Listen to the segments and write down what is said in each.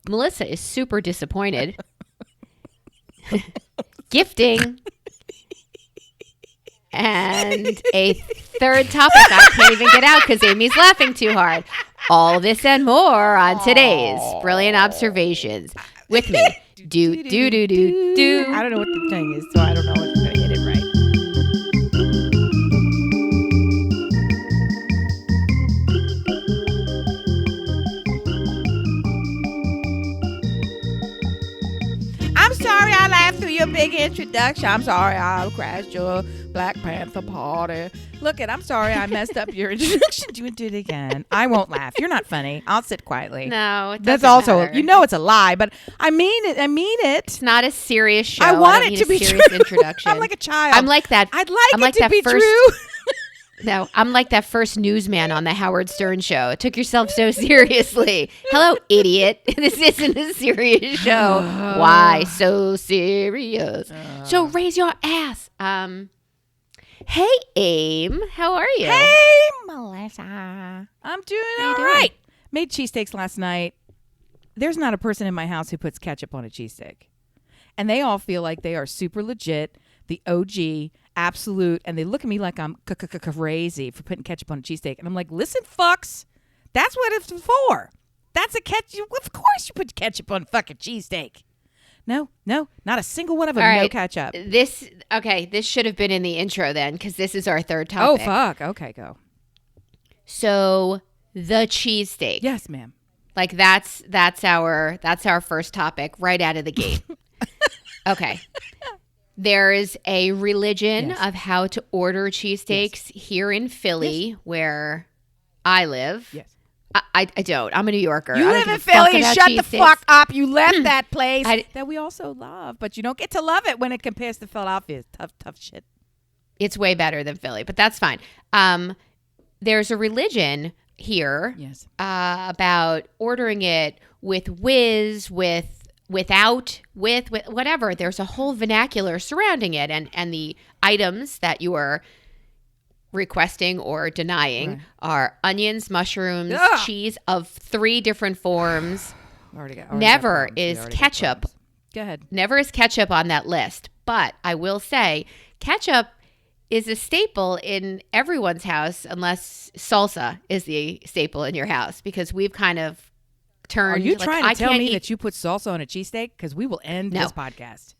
Melissa is super disappointed. Gifting. And a third topic I can't even get out because Amy's laughing too hard. All this and more on today's Brilliant Observations. With me. Do. I don't know what the thing is, so I don't know if I'm going to hit it right. I'm sorry I laughed through your big introduction. I'm sorry I crashed your Black Panther party. Look I'm sorry I messed up your introduction. Do it again. I won't laugh. You're not funny. I'll sit quietly. No, it that's doesn't also matter. it's a lie, but I mean it. It's not a serious show. I want don't it to need be a serious true. introduction. I'm like a child. I'm like that. I'd I'm like like it to that be first, true. No, I'm like that first newsman on the Howard Stern show. Took yourself so seriously. Hello, idiot. This isn't a serious show. Why so serious? So raise your ass. Hey, Aim. How are you? Hey, Melissa. I'm doing all right. Made cheesesteaks last night. There's not a person in my house who puts ketchup on a cheesesteak. And they all feel like they are super legit, the OG, absolute, and they look at me like I'm crazy for putting ketchup on a cheesesteak. And I'm like, listen, fucks, that's what it's for. That's a ketchup. Of course you put ketchup on fucking cheesesteak. No, not a single one of them. All right. No ketchup. This should have been in the intro then, because this is our third Oh, topic. fuck. Okay, go. So the cheesesteak. Yes, ma'am. Like that's our first topic right out of the gate. Okay. There is a religion of how to order cheesesteaks here in Philly, where I live. Yes. I don't. I'm a New Yorker. You I live don't in give a fuck Philly. about Shut the cheesesteaks. fuck up. You left that place that we also love, but you don't get to love it when it compares to Philadelphia. Tough shit. It's way better than Philly, but that's fine. There's a religion here about ordering it with whiz, without, with whatever. There's a whole vernacular surrounding it, and the items that you are requesting or denying are onions, mushrooms, cheese of 3 different forms. Never is ketchup. Go ahead. Never is ketchup on that list. But I will say, ketchup is a staple in everyone's house, unless salsa is the staple in your house, because we've kind of turned. Are you trying to tell me that you put salsa on a cheesesteak? Because we will end this podcast.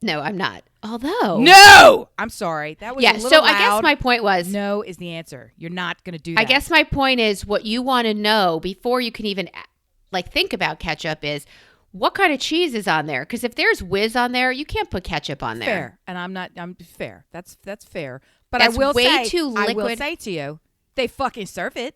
No, I'm not. Although. No! I'm sorry. That was a little so loud. I guess my point was. No is the answer. You're not going to do that. I guess my point is what you want to know before you can even think about ketchup is what kind of cheese is on there. Because if there's whiz on there, you can't put ketchup on there. Fair. And I'm fair. That's fair. But That's I will too liquid. I will say to you, they fucking serve it.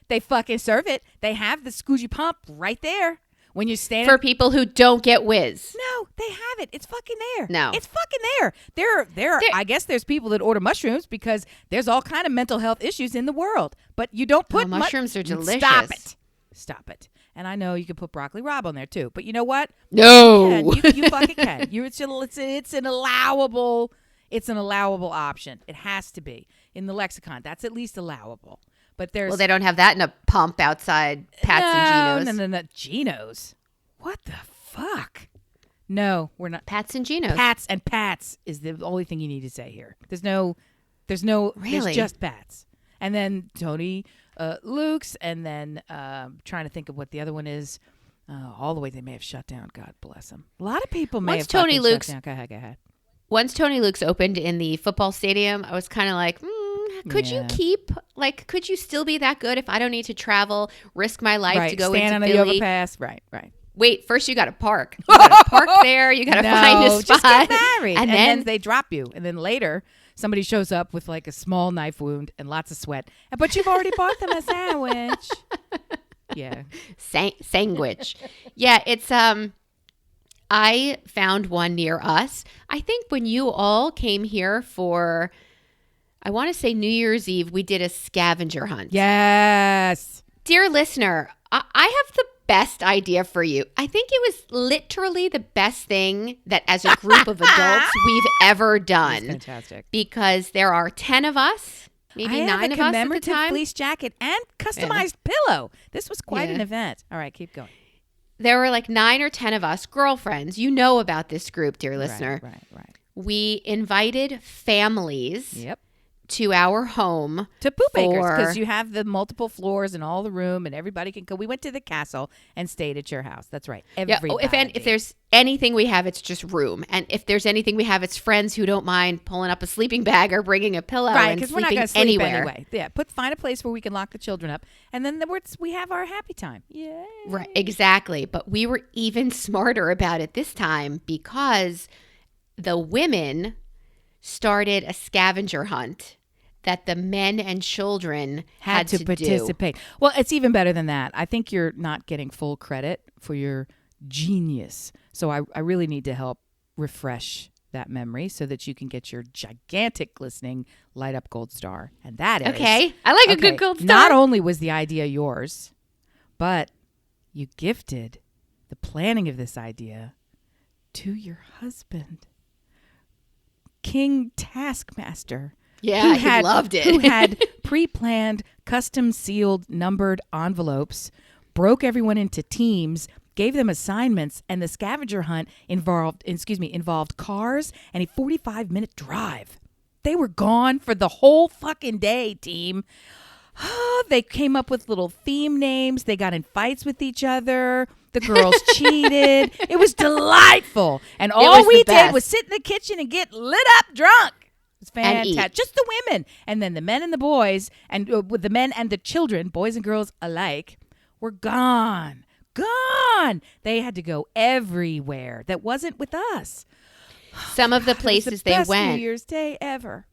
They have the squeegee pump right there. When you stand for people who don't get whiz. No, they have it. It's fucking there. No. It's fucking there. There I guess there's people that order mushrooms because there's all kind of mental health issues in the world. But you don't put mushrooms are delicious. Stop it. And I know you can put broccoli rabe on there too. But you know what? No. You fucking can. It's an allowable option. It has to be in the lexicon. That's at least allowable. But they don't have that in a pump outside Pat's and Geno's. No. Geno's. What the fuck? No, we're not. Pat's and Geno's. Pat's is the only thing you need to say here. There's Really? There's just Pat's. And then Tony Luke's, and then trying to think of what the other one is. All the way they may have shut down. God bless them. A lot of people may have Tony Luke's shut down. Go ahead. Once Tony Luke's opened in the football stadium, I was kind of like, could you still be that good if I don't need to travel, risk my life to go stand into on Philly? a overpass? Right. Wait, first you got to park. You got to park there. You got to find a spot. Just get married. And then they drop you. And then later, somebody shows up with like a small knife wound and lots of sweat. But you've already bought them a sandwich. Yeah. Sandwich. Yeah, it's I found one near us. I think when you all came here for, I want to say New Year's Eve, we did a scavenger hunt. Yes. Dear listener, I have the best idea for you. I think it was literally the best thing that as a group of adults we've ever done. That's fantastic. Because there are 10 of us, maybe 9 of us at the time. I have a commemorative fleece jacket and customized pillow. This was quite an event. All right, keep going. there were like 9 or 10 of us girlfriends. You know about this group, dear listener. Right. We invited families. Yep. To our home to Poop Acres, because you have the multiple floors and all the room and everybody can go. We went to the castle and stayed at your house. That's right. Everybody. Yeah, if there's anything we have, it's just room. And if there's anything we have, it's friends who don't mind pulling up a sleeping bag or bringing a pillow and because we're sleeping not going to sleep anywhere. Anyway. Yeah, find a place where we can lock the children up, and then we have our happy time. Yeah, right, exactly. But we were even smarter about it this time because the women started a scavenger hunt that the men and children had to participate. Well, it's even better than that. I think you're not getting full credit for your genius. So I really need to help refresh that memory so that you can get your gigantic glistening light up gold star. And that is... Okay. I like a good gold star. Not only was the idea yours, but you gifted the planning of this idea to your husband, King Taskmaster. Yeah, he loved it. Who had pre-planned, custom-sealed, numbered envelopes, broke everyone into teams, gave them assignments, and the scavenger hunt involved cars and a 45-minute drive. They were gone for the whole fucking day, team. They came up with little theme names. They got in fights with each other. The girls cheated. It was delightful. And all we did was sit in the kitchen and get lit up drunk. It's fantastic. Just the women. And then the men and the boys, and with the men and the children, boys and girls alike, were gone. Gone. They had to go everywhere that wasn't with us. Some of the places they went. New Year's Day ever.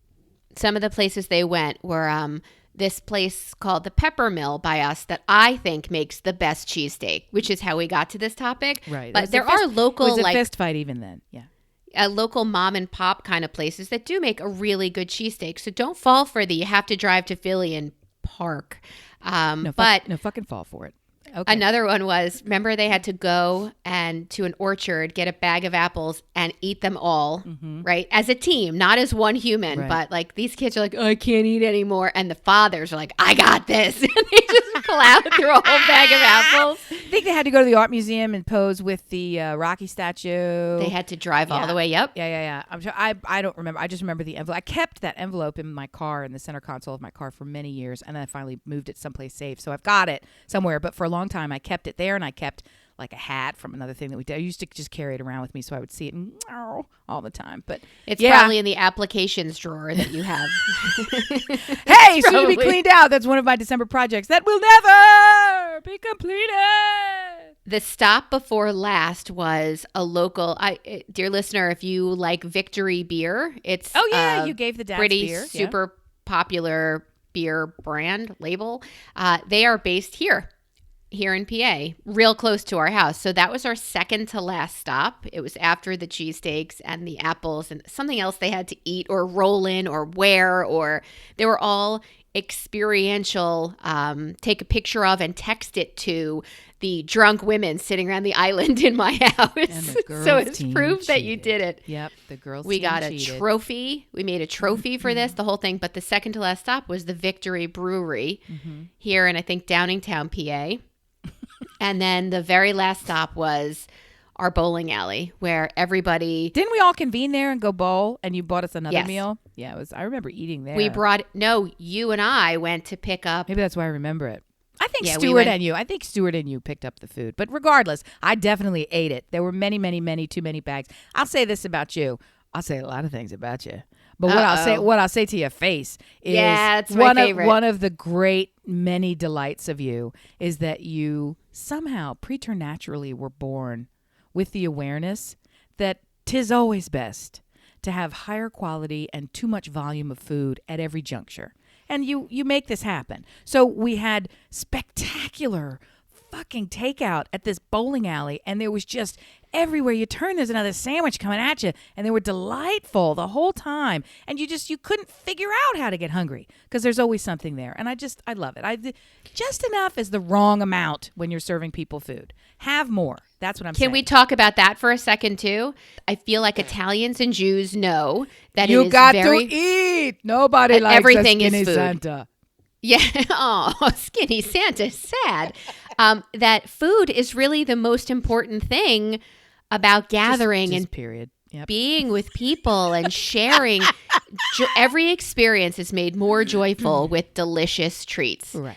Some of the places they went were this place called the Pepper Mill by us that I think makes the best cheesesteak, which is how we got to this topic. Right. But there are local, it was a fist fight even then. Yeah. Local mom and pop kind of places that do make a really good cheesesteak. So don't fall for you have to drive to Philly and park. No fucking fall for it. Okay. Another one was, remember they had to go to an orchard, get a bag of apples and eat them all, right? As a team, not as one human, right. But like these kids are like, oh, I can't eat anymore. And the fathers are like, I got this. And they just plowed through a whole bag of apples. I think they had to go to the art museum and pose with the Rocky statue. They had to drive all the way. Yep. Yeah. I'm sure. I don't remember. I just remember the envelope. I kept that envelope in my car, in the center console of my car for many years. And then I finally moved it someplace safe. So I've got it somewhere. But for a long time I kept it there, and I kept like a hat from another thing that we did. I used to just carry it around with me so I would see it all the time. But it's probably in the applications drawer that you have. Hey, soon to be cleaned out. That's one of my December projects that will never be completed. The stop before last was a local. Dear listener, if you like Victory beer, it's you gave the Dad's pretty beer. super popular beer brand label. They are based here in PA, real close to our house. So that was our second to last stop. It was after the cheesesteaks and the apples and something else they had to eat or roll in or wear, or they were all experiential, take a picture of and text it to the drunk women sitting around the island in my house. And the girls so it's proof cheated. that you did it. Yep, the girls We got a cheated. trophy. We made a trophy for this, the whole thing. But the second to last stop was the Victory Brewery here in, I think, Downingtown, PA. And then the very last stop was our bowling alley, where everybody... Didn't we all convene there and go bowl, and you bought us another meal? Yeah, it was. I remember eating there. You and I went to pick up... Maybe that's why I remember it. I think Stuart and you picked up the food. But regardless, I definitely ate it. There were many, many, many, too many bags. I'll say this about you. I'll say a lot of things about you. But what I'll say to your face is it's my favorite. One of the great many delights of you is that you somehow preternaturally were born with the awareness that 'tis always best to have higher quality and too much volume of food at every juncture. And you make this happen. So we had spectacular fucking takeout at this bowling alley, and there was just everywhere you turn, there's another sandwich coming at you, and they were delightful the whole time. And you couldn't figure out how to get hungry because there's always something there. And I love it. Just enough is the wrong amount when you're serving people food. Have more. That's what I'm saying. Can we talk about that for a second too? I feel like Italians and Jews know that you it is got to eat. Nobody likes everything a skinny is food. Santa. Yeah. Oh, skinny Santa, sad. that food is really the most important thing about gathering and period. Yep. Being with people and sharing. Every experience is made more joyful with delicious treats. Right.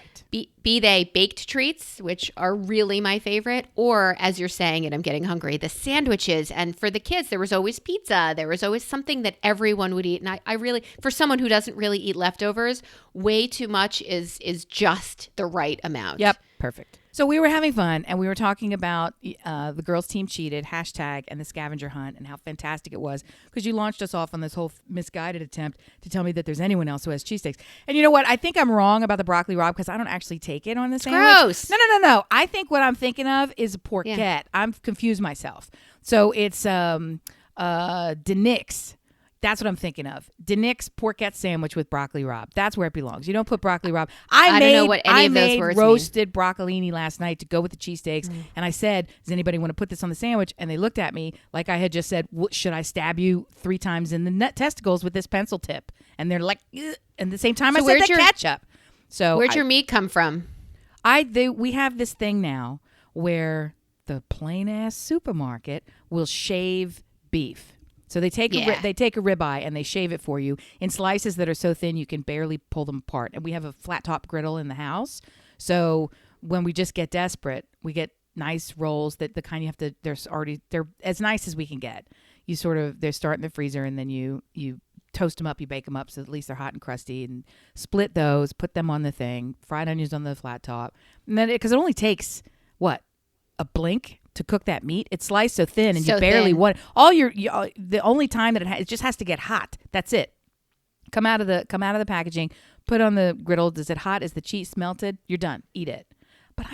Be they baked treats, which are really my favorite, or as you're saying it, I'm getting hungry, the sandwiches. And for the kids, there was always pizza. There was always something that everyone would eat. And I really, for someone who doesn't really eat leftovers, way too much is just the right amount. Yep. Perfect. So we were having fun, and we were talking about the girls' team cheated, hashtag, and the scavenger hunt, and how fantastic it was, because you launched us off on this whole misguided attempt to tell me that there's anyone else who has cheesesteaks. And you know what? I think I'm wrong about the broccoli rabe, because I don't actually take it on the sandwich. Gross. No. I think what I'm thinking of is a porchette. Yeah. I'm confused myself. So it's Denix. That's what I'm thinking of. Denix porchette sandwich with broccoli rabe. That's where it belongs. You don't put broccoli rabe. I don't know what any of those words roasted broccolini last night to go with the cheesesteaks. And I said, does anybody want to put this on the sandwich? And they looked at me like I had just said, should I stab you 3 times in the testicles with this pencil tip? And they're like, ugh. And the same time I said the ketchup. So where'd your meat come from? We have this thing now where the plain ass supermarket will shave beef. So they take a ribeye and they shave it for you in slices that are so thin you can barely pull them apart. And we have a flat top griddle in the house. So when we just get desperate, we get nice rolls that the kind you have to. They're as nice as we can get. They start in the freezer and then you toast them up, you bake them up so at least they're hot and crusty, and split those, put them on the thing, fried onions on the flat top, and then because it only takes a blink to cook that meat. It's sliced so thin and you barely want the only time that it just has to get hot. That's it. Come out of the packaging, put on the griddle. Is it hot? Is the cheese melted? You're done. Eat it. But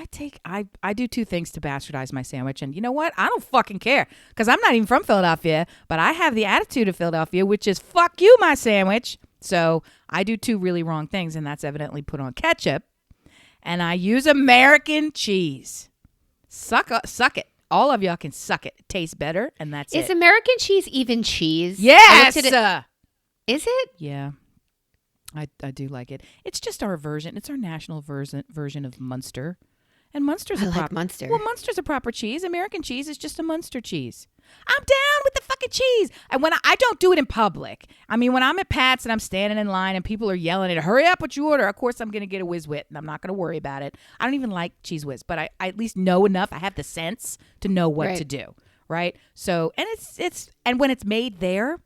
I do 2 things to bastardize my sandwich, and you know what? I don't fucking care, because I'm not even from Philadelphia, but I have the attitude of Philadelphia, which is fuck you, my sandwich. So I do 2 really wrong things, and that's evidently put on ketchup, and I use American cheese. Suck it. All of y'all can suck it. It tastes better, and that's it. Is American cheese even cheese? Yes. Is it? Yeah. I do like it. It's just our version. It's our national version of Munster. And Munster's Munster. Well, Munster's a proper cheese. American cheese is just a Munster cheese. I'm down with the fucking cheese. And when I don't do it in public. I mean, when I'm at Pat's and I'm standing in line and people are yelling at, hurry up what you order. Of course, I'm going to get a Whiz Wit, and I'm not going to worry about it. I don't even like Cheese Whiz, but I at least know enough. I have the sense to know what to do. Right. So, and and when it's made there,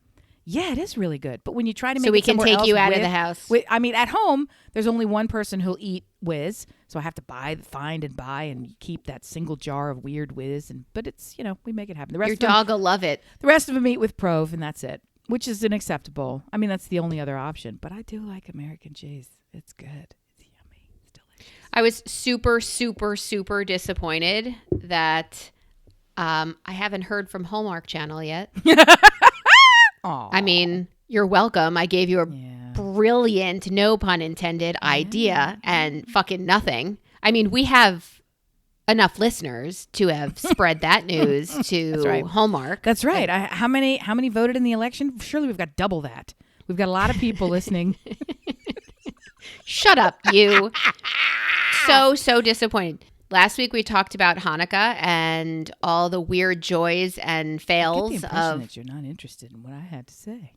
yeah, it is really good. But when you try to make it we can take you out of the house. I mean, at home, there's only one person who'll eat Whiz. So I have to find and keep that single jar of weird Whiz. But it's, we make it happen. The rest Your dog will love it. The rest of them eat with Prove, and that's it, which is unacceptable. I mean, that's the only other option. But I do like American cheese. It's good. It's yummy. It's delicious. I was super, super, super disappointed that I haven't heard from Hallmark Channel yet. I mean, you're welcome. I gave you a brilliant, no pun intended, idea and fucking nothing. I mean, we have enough listeners to have spread that news to Hallmark. That's right. How many voted in the election? Surely we've got double that. We've got a lot of people listening. Shut up, you. So disappointed. Last week we talked about Hannukah and all the weird joys and fails I get the impression that you're not interested in what I had to say.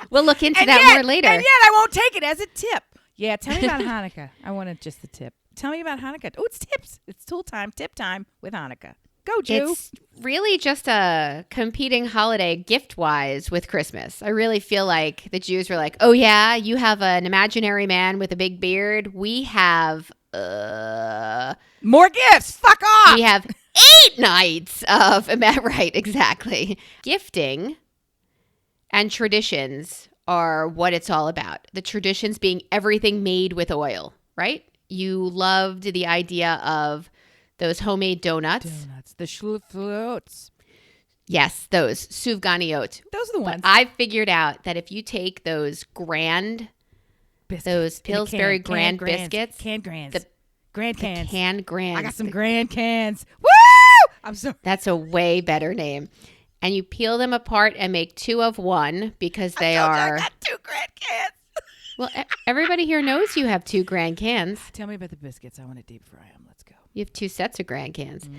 We'll look into that more later. And yet I won't take it as a tip. Yeah, tell me about Hannukah. I wanted just the tip. Tell me about Hannukah. Oh, it's tips. It's tool time, tip time with Hannukah. Go, Jew. It's really just a competing holiday gift-wise with Christmas. I really feel like the Jews were like, oh, yeah, you have an imaginary man with a big beard. We have... more gifts. Fuck off. We have 8 nights of... Right, exactly. Gifting and traditions are what it's all about. The traditions being everything made with oil, right? You loved the idea of those homemade donuts. The schluflots. Yes, those sufganiot. Those are the ones. But I figured out that if you take those those Pillsbury Grand biscuits. Canned Grands. The canned Grands. I got some Grand cans. Woo! I'm so... That's a way better name. And you peel them apart and make 2 of 1 because they are... I got 2 Grand cans. Well, everybody here knows you have 2 Grand cans. Tell me about the biscuits. I want to deep fry them. Let's go. You have 2 sets of Grand cans.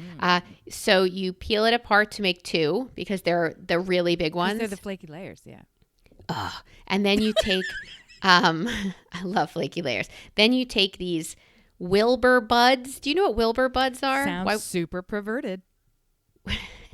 So you peel it apart to make 2 because they're the really big ones. They're the flaky layers, yeah. And then you take, I love flaky layers. Then you take these Wilbur buds. Do you know what Wilbur buds are? Sounds super perverted.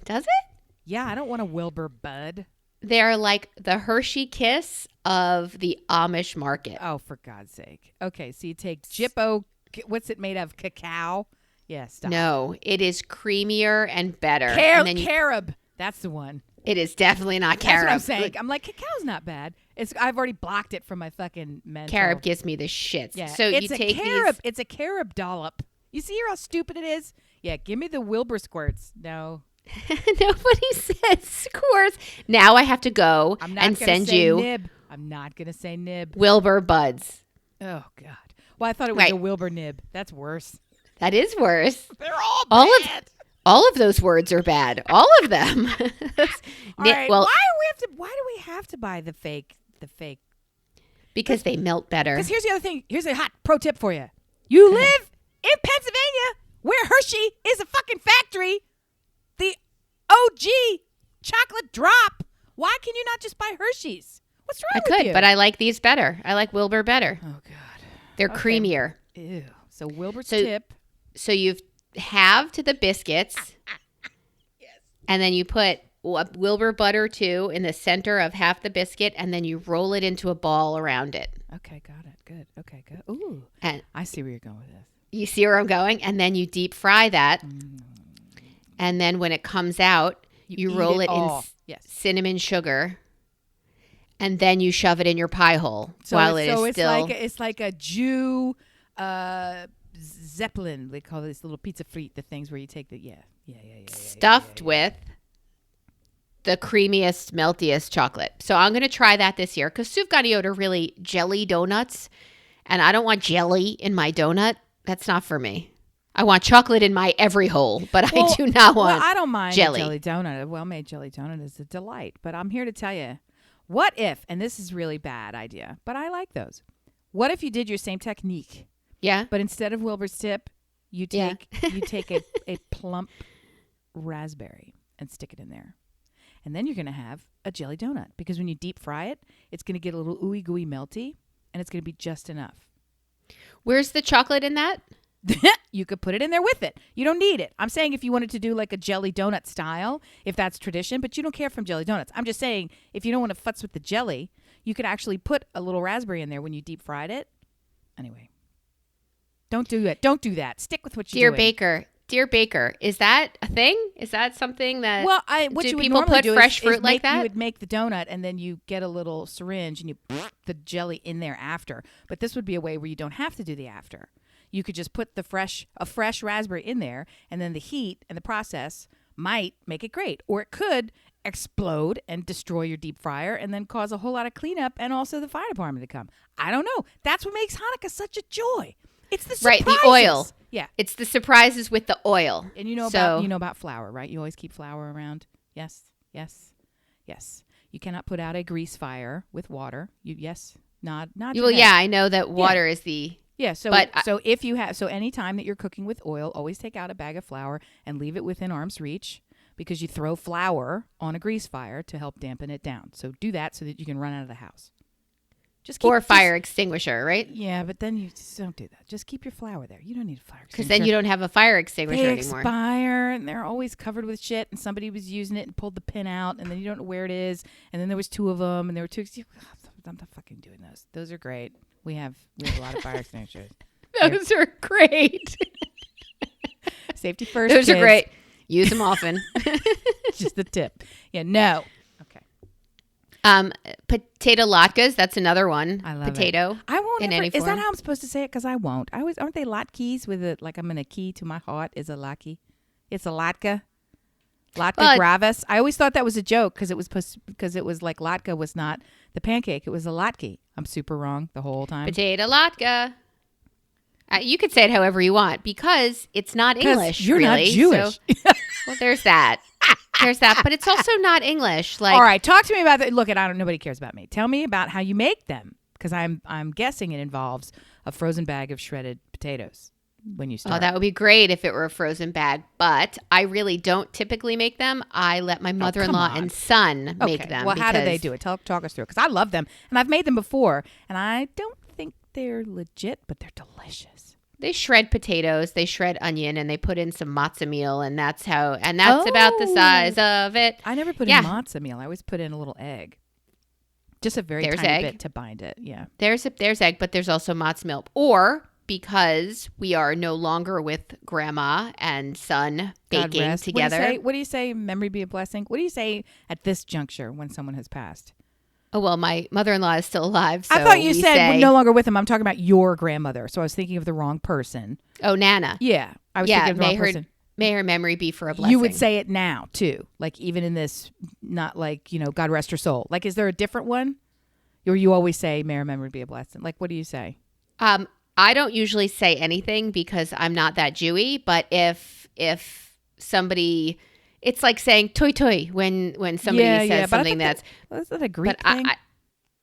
Does it? Yeah, I don't want a Wilbur bud. They're like the Hershey Kiss of the Amish market. Oh, for God's sake. Okay, so you take Jippo, what's it made of? Cacao? Yeah, stop. No, it is creamier and better. Carob. That's the one. It is definitely not carob. That's what I'm saying. I'm like, cacao's not bad. I've already blocked it from my fucking mental. Carob gives me the shits. Yeah, so you take carob. It's a carob dollop. You see how stupid it is? Yeah, give me the Wilbur squirts. No. Nobody says squirts. Now I have to go and send you. Nib. I'm not going to say nib. Wilbur buds. Oh, God. Well, I thought it was a Wilbur nib. That's worse. That is worse. They're all bad. All of those words are bad. All of them. All right. Well, why do we have to buy the fake? Because they melt better. Because here's the other thing. Here's a hot pro tip for you. You live in Pennsylvania, where Hershey is a fucking factory. The OG chocolate drop. Why can you not just buy Hershey's? What's wrong with you? I could, but I like these better. I like Wilbur better. Oh, God. They're creamier. Ew. So Wilbur's tip. So you've halved the biscuits. Yes. And then you put Wilbur butter too in the center of half the biscuit, and then you roll it into a ball around it. Okay, got it. Good. Okay, good. Ooh. And I see where you're going with this. You see where I'm going? And then you deep fry that. And then when it comes out, you roll it in cinnamon sugar. And then you shove it in your pie hole while it is still. It's like a Jew Zeppelin. They call this little pizza frite, the things where you take the stuffed with the creamiest, meltiest chocolate. So I'm going to try that this year because Sufganiyot are really jelly donuts, and I don't want jelly in my donut. That's not for me. I want chocolate in my every hole, but I do not want. Well, I don't mind jelly. A jelly donut. A well-made jelly donut is a delight. But I'm here to tell you, what if? And this is really bad idea, but I like those. What if you did your same technique? Yeah. But instead of Wilbur's tip, you take a plump raspberry and stick it in there. And then you're going to have a jelly donut because when you deep fry it, it's going to get a little ooey gooey melty and it's going to be just enough. Where's the chocolate in that? You could put it in there with it. You don't need it. I'm saying if you wanted to do like a jelly donut style, if that's tradition, but you don't care from jelly donuts. I'm just saying if you don't want to futz with the jelly, you could actually put a little raspberry in there when you deep fried it. Anyway, don't do it. Don't do that. Stick with what you're doing. Dear Baker, is that a thing? Is that something that what you would people normally put do fresh is fruit like that? You would make the donut and then you get a little syringe and you put the jelly in there after. But this would be a way where you don't have to do the after. You could just put a fresh raspberry in there, and then the heat and the process might make it great. Or it could explode and destroy your deep fryer and then cause a whole lot of cleanup and also the fire department to come. I don't know. That's what makes Hanukkah such a joy. It's the surprises. Right, the oil. Yeah. It's the surprises with the oil. And you know about flour, right? You always keep flour around. Yes. You cannot put out a grease fire with water. Nod. Well, yeah, I know that water is the... Yeah, so any time that you're cooking with oil, always take out a bag of flour and leave it within arm's reach because you throw flour on a grease fire to help dampen it down. So do that so that you can run out of the house. Or a fire extinguisher, right? Yeah, but then you just don't do that. Just keep your flour there. You don't need a fire extinguisher. Because then you don't have a fire extinguisher they anymore. They expire, and they're always covered with shit, and somebody was using it and pulled the pin out, and then you don't know where it is, and then there was 2 of them, and there were 2. I'm not fucking doing those. Those are great. We have a lot of fire extinguishers. Those are great. Safety first. Those kids. are great. Use them often. Just the tip. Yeah, no. Okay. Potato latkes. That's another one. I love potato. It. I won't. In any is form. that how I'm supposed to say it? Because I won't. Aren't they latkes with it? Like I'm in a key to my heart is a latke. It's a latke. Latke gravis. I always thought that was a joke because it was like latke was not the pancake. It was a latke. I'm super wrong the whole time. Potato latke. You could say it however you want because it's not English. You're really, not Jewish. So, well, there's that. There's that, but it's also not English. Like, all right, talk to me about that. Look, nobody cares about me. Tell me about how you make them. Because I'm guessing it involves a frozen bag of shredded potatoes when you start. Oh, that would be great if it were a frozen bag, but I really don't typically make them. I let my mother-in-law and son make them. Well, how do they do it? Talk us through it, because I love them, and I've made them before, and I don't think they're legit, but they're delicious. They shred potatoes, they shred onion, and they put in some matzo meal, and that's about the size of it. I never put in matzo meal. I always put in a little egg. Just a very tiny bit to bind it. Yeah. There's egg, but there's also matzo milk. Or because we are no longer with grandma and son baking together. What do you say? Memory be a blessing. What do you say at this juncture when someone has passed? Oh, well, my mother-in-law is still alive. So I thought you said we're no longer with him. I'm talking about your grandmother. So I was thinking of the wrong person. Oh, Nana. Yeah. I was thinking of the wrong person. May her memory be for a blessing. You would say it now, too. Like, even in this, not like, God rest her soul. Like, is there a different one? Or you always say, may her memory be a blessing? Like, what do you say? I don't usually say anything because I'm not that Jewy. But if somebody, it's like saying toy toy when somebody says something that's that a Greek thing?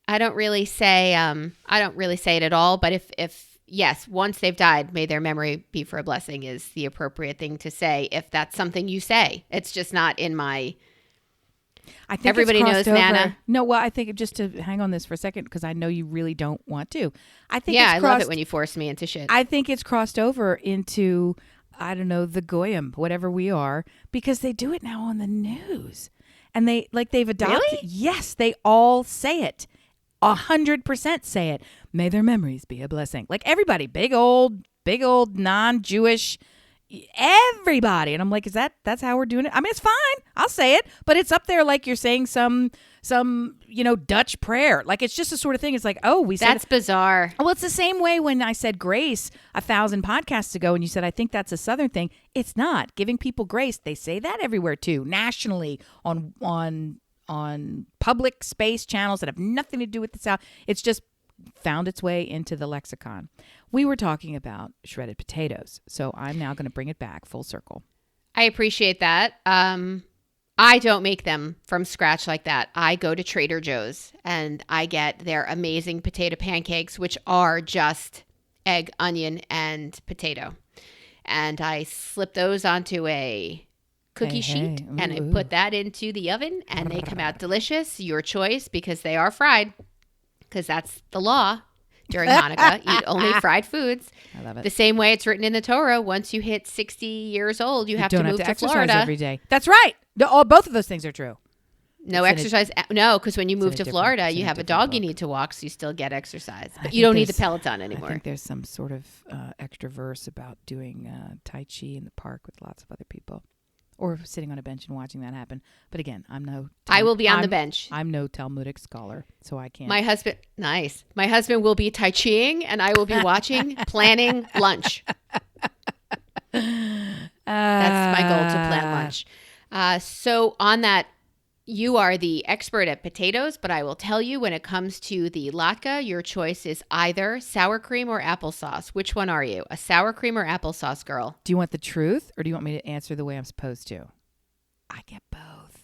I don't really say it at all. But if yes, once they've died, may their memory be for a blessing is the appropriate thing to say if that's something you say. It's just not in my... I think everybody knows over. Nana. No, well, I think just to hang on this for a second, because I know you really don't want to. I love it when you force me into shit. I think it's crossed over into, I don't know, the Goyim, whatever we are, because they do it now on the news. And they've adopted. Really? Yes, they all say it. 100% say it. May their memories be a blessing. Like everybody, big old non-Jewish, everybody. And I'm like, that's how we're doing it? I mean, it's fine. I'll say it, but it's up there like you're saying some Dutch prayer. Like it's just the sort of thing. It's like, oh, we said that's bizarre. Well, it's the same way when I said grace 1,000 podcasts ago, and you said I think that's a Southern thing. It's not. Giving people grace. They say that everywhere too, nationally on public space channels that have nothing to do with the South. It's just found its way into the lexicon. We were talking about shredded potatoes, so I'm now going to bring it back full circle. I appreciate that. I don't make them from scratch like that. I go to Trader Joe's and I get their amazing potato pancakes, which are just egg, onion, and potato. And I slip those onto a cookie sheet and I put that into the oven and they come out delicious. Your choice, because they are fried, because that's the law during Hanukkah. Eat only fried foods. I love it. The same way it's written in the Torah, once you hit 60 years old, you have to move to exercise Florida every day. That's right. Both of those things are true. No exercise. No, because when you move to Florida, you have a dog you need to walk, so you still get exercise. But you don't need the Peloton anymore. I think there's some sort of extra verse about doing Tai Chi in the park with lots of other people. Or sitting on a bench and watching that happen. But again, I will be on the bench. I'm no Talmudic scholar, so I can't. My husband will be Tai Chiing, and I will be watching, planning lunch. That's my goal, to plan lunch. So on that, you are the expert at potatoes, but I will tell you when it comes to the latke, your choice is either sour cream or applesauce. Which one are you? A sour cream or applesauce girl? Do you want the truth or do you want me to answer the way I'm supposed to? I get both.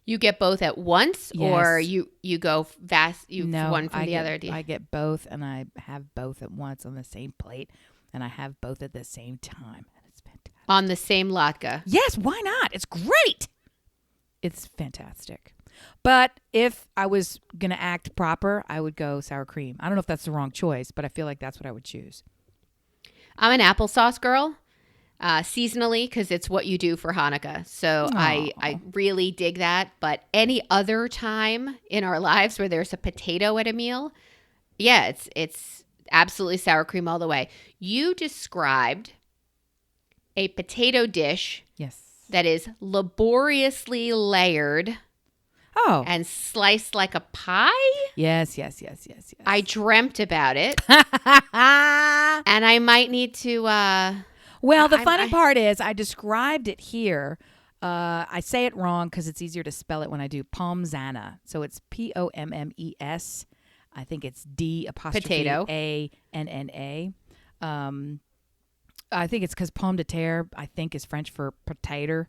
You get both at once, yes. Or you go fast, one from the other? I get both and I have both at once on the same plate and I have both at the same time. And it's fantastic. On the same latke? Yes, why not? It's great. It's fantastic. But if I was going to act proper, I would go sour cream. I don't know if that's the wrong choice, but I feel like that's what I would choose. I'm an applesauce girl, seasonally, because it's what you do for Hanukkah. So I really dig that. But any other time in our lives where there's a potato at a meal, yeah, it's absolutely sour cream all the way. You described a potato dish. Yes. That is laboriously layered and sliced like a pie? Yes. I dreamt about it. And I might need to... well, the funny part is I described it here. I say it wrong because it's easier to spell it when I do Pomzana. So it's Pommes. I think it's D''A''Anna. I think it's because pomme de terre, I think, is French for potato.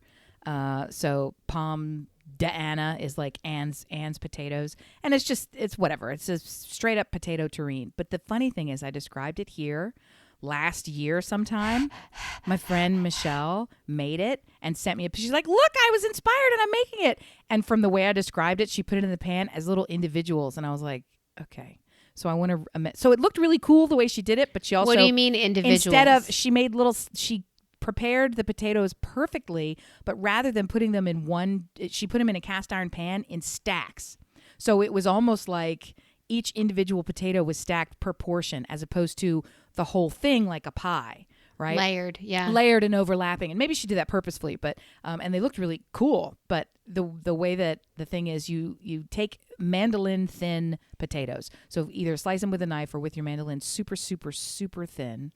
So pomme Diana is like Anne's potatoes. And it's whatever. It's a straight up potato terrine. But the funny thing is I described it here last year sometime. My friend Michelle made it and sent me she's like, look, I was inspired and I'm making it. And from the way I described it, she put it in the pan as little individuals. And I was like, okay. So I want to, so it looked really cool the way she did it, but she also. What do you mean individuals? Instead of, she prepared the potatoes perfectly, but rather than putting them in one, she put them in a cast iron pan in stacks. So it was almost like each individual potato was stacked per portion as opposed to the whole thing like a pie, right? Layered, yeah. Layered and overlapping. And maybe she did that purposefully, but and they looked really cool. But the way that the thing is you take mandolin thin potatoes. So either slice them with a knife or with your mandolin super, super, super thin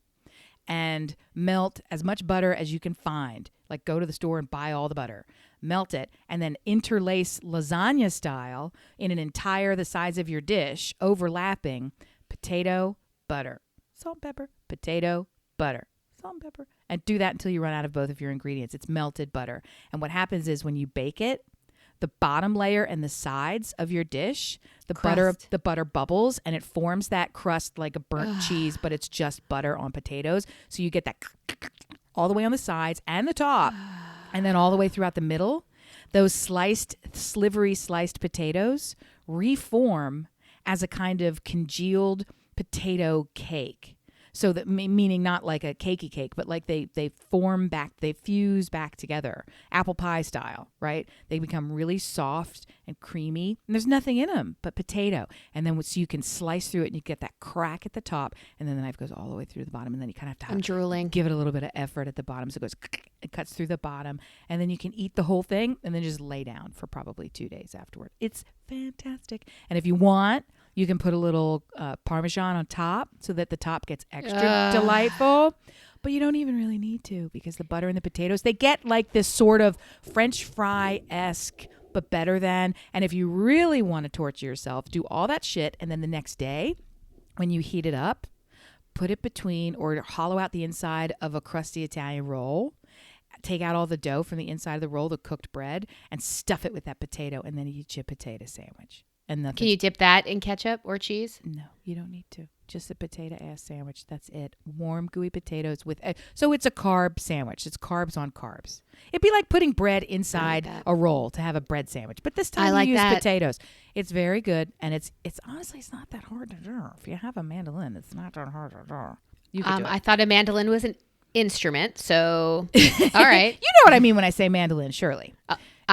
and melt as much butter as you can find. Like go to the store and buy all the butter. Melt it, and then interlace lasagna style in an entire the size of your dish, overlapping potato, butter, salt and pepper, potato, butter, salt and pepper. And do that until you run out of both of your ingredients. It's melted butter. And what happens is when you bake it, the bottom layer and the sides of your dish, the butter bubbles, and it forms that crust like a burnt cheese, but it's just butter on potatoes. So you get that all the way on the sides and the top. And then all the way throughout the middle, those slivery sliced potatoes reform as a kind of congealed potato cake. So that meaning not like a cakey cake, but like they form back, they fuse back together, apple pie style, right? They become really soft and creamy, and there's nothing in them but potato. And then so you can slice through it, and you get that crack at the top, and then the knife goes all the way through the bottom, and then you kind of have to I'm drooling. Give it a little bit of effort at the bottom, so it cuts through the bottom, and then you can eat the whole thing, and then just lay down for probably 2 days afterward. It's fantastic. And if you want, you can put a little Parmesan on top so that the top gets extra delightful. But you don't even really need to because the butter and the potatoes, they get like this sort of French fry-esque, but better than. And if you really want to torture yourself, do all that shit. And then the next day, when you heat it up, put it between or hollow out the inside of a crusty Italian roll. Take out all the dough from the inside of the roll, the cooked bread, and stuff it with that potato. And then eat your potato sandwich. Can you dip that in ketchup or cheese? No, you don't need to. Just a potato ass sandwich. That's it. Warm, gooey potatoes with so it's a carb sandwich. It's carbs on carbs. It'd be like putting bread inside a roll to have a bread sandwich. But this time you use potatoes. It's very good, and it's honestly it's not that hard to do. If you have a mandolin, it's not that hard to do. You can do it. I thought a mandolin was an instrument, so all right. You know what I mean when I say mandolin, surely.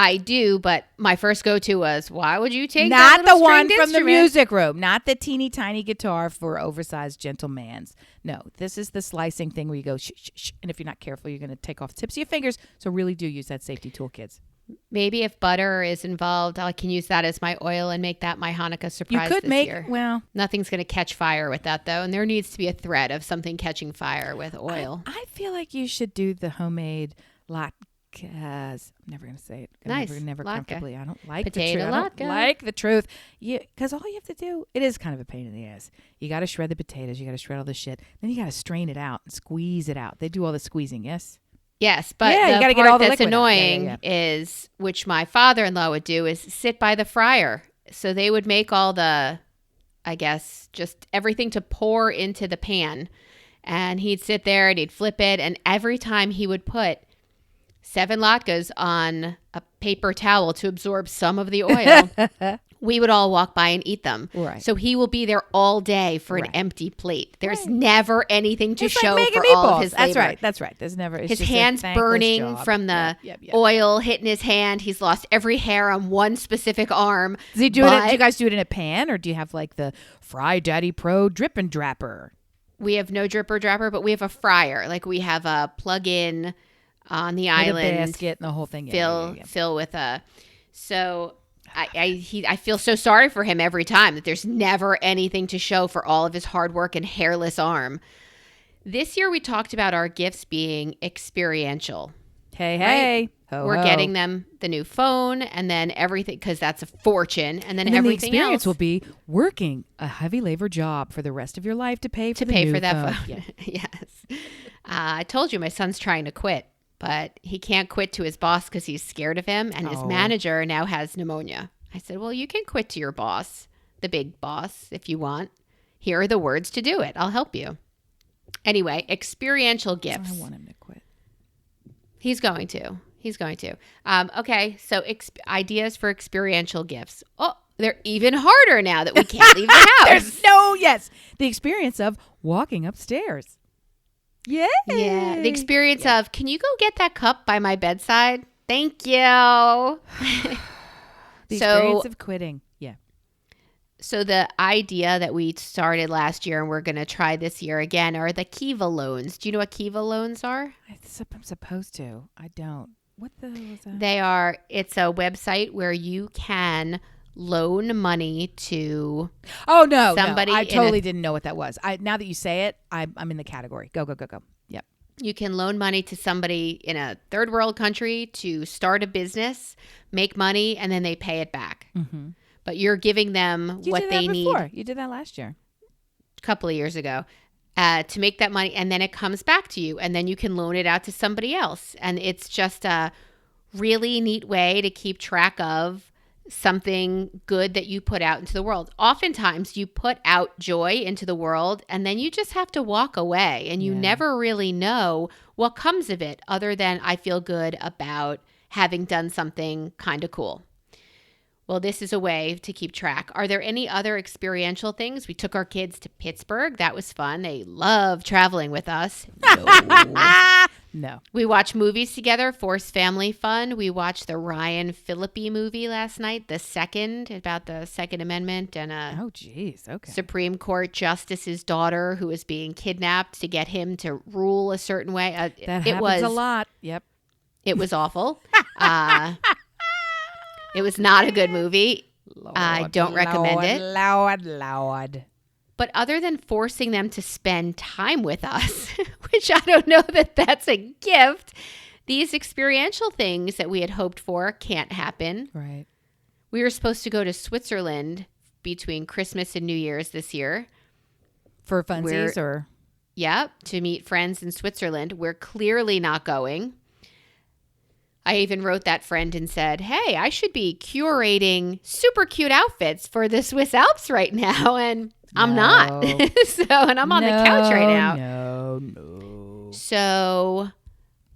I do, but my first go-to was, why would you take not that the one from instrument? the music room, not the teeny tiny guitar for oversized gentlemans. No, this is the slicing thing where you go shh, shh, shh, and if you're not careful, you're going to take off the tips of your fingers. So really do use that safety tool, kids. Maybe if butter is involved, I can use that as my oil and make that my Hanukkah surprise this year. Well, nothing's going to catch fire with that though, and there needs to be a thread of something catching fire with oil. I feel like you should do the homemade latkes. I'm never going to say it. Nice. Never comfortably. I don't like potato the truth. I don't like the truth. Because all you have to do, it is kind of a pain in the ass. You got to shred the potatoes. You got to shred all the shit. Then you got to strain it out and squeeze it out. They do all the squeezing, yes? Yes, but you the get all part the that's annoying is, which my father-in-law would do, is sit by the fryer. So they would make all the, I guess, just everything to pour into the pan. And he'd sit there and he'd flip it. And every time he would put 7 latkes on a paper towel to absorb some of the oil, we would all walk by and eat them. Right. So he will be there all day for an empty plate. There's never anything to show like for meatballs. all of his labor. That's right. There's never. It's his just hands burning job. from the oil hitting his hand. He's lost every hair on one specific arm. Does he do it? Do you guys do it in a pan, or do you have like the Fry Daddy Pro drip and drapper? We have no dripper drapper, but we have a fryer. Like we have a plug-in on the island, a basket and the whole thing. Fill with a. So I feel so sorry for him every time that there's never anything to show for all of his hard work and hairless arm. This year we talked about our gifts being experiential. Hey, right? Ho, we're ho. getting them the new phone and then everything, because that's a fortune, and then everything the experience else will be working a heavy labor job for the rest of your life to pay for that phone. Yeah. Yes. I told you my son's trying to quit. but he can't quit to his boss because he's scared of him, and his manager now has pneumonia. I said, well, you can quit to your boss, the big boss, if you want. Here are the words to do it. I'll help you. Anyway, experiential gifts. I want him to quit. He's going to. Okay, so ideas for experiential gifts. Oh, they're even harder now that we can't leave the house. The experience of walking upstairs. Yay. Yeah, the experience of, can you go get that cup by my bedside? Thank you. The experience of quitting. Yeah. So the idea that we started last year and we're going to try this year again are the Kiva loans. Do you know what Kiva loans are? I'm supposed to. I don't. What the hell is that? It's a website where you can loan money to somebody. I totally didn't know what that was. Now that you say it, I'm in the category. Go. Yep. You can loan money to somebody in a third world country to start a business, make money, and then they pay it back. Mm-hmm. But you're giving them what they need. You did that last year. A couple of years ago. To make that money, and then it comes back to you, and then you can loan it out to somebody else. And it's just a really neat way to keep track of something good that you put out into the world. Oftentimes, you put out joy into the world, and then you just have to walk away, and you never really know what comes of it other than I feel good about having done something kind of cool. Well, this is a way to keep track. Are there any other experiential things? We took our kids to Pittsburgh. That was fun. They love traveling with us. No. We watched movies together, Forced Family Fun. We watched the Ryan Phillippe movie last night, the second, about the Second Amendment and Supreme Court Justice's daughter who was being kidnapped to get him to rule a certain way. That happens a lot. Yep. It was awful. It was not a good movie. I don't recommend it. Lord. But other than forcing them to spend time with us, which I don't know that that's a gift, these experiential things that we had hoped for can't happen. Right. We were supposed to go to Switzerland between Christmas and New Year's this year. For funsies Yeah, to meet friends in Switzerland. We're clearly not going. I even wrote that friend and said, hey, I should be curating super cute outfits for the Swiss Alps right now. And I'm not. And I'm on the couch right now. No. So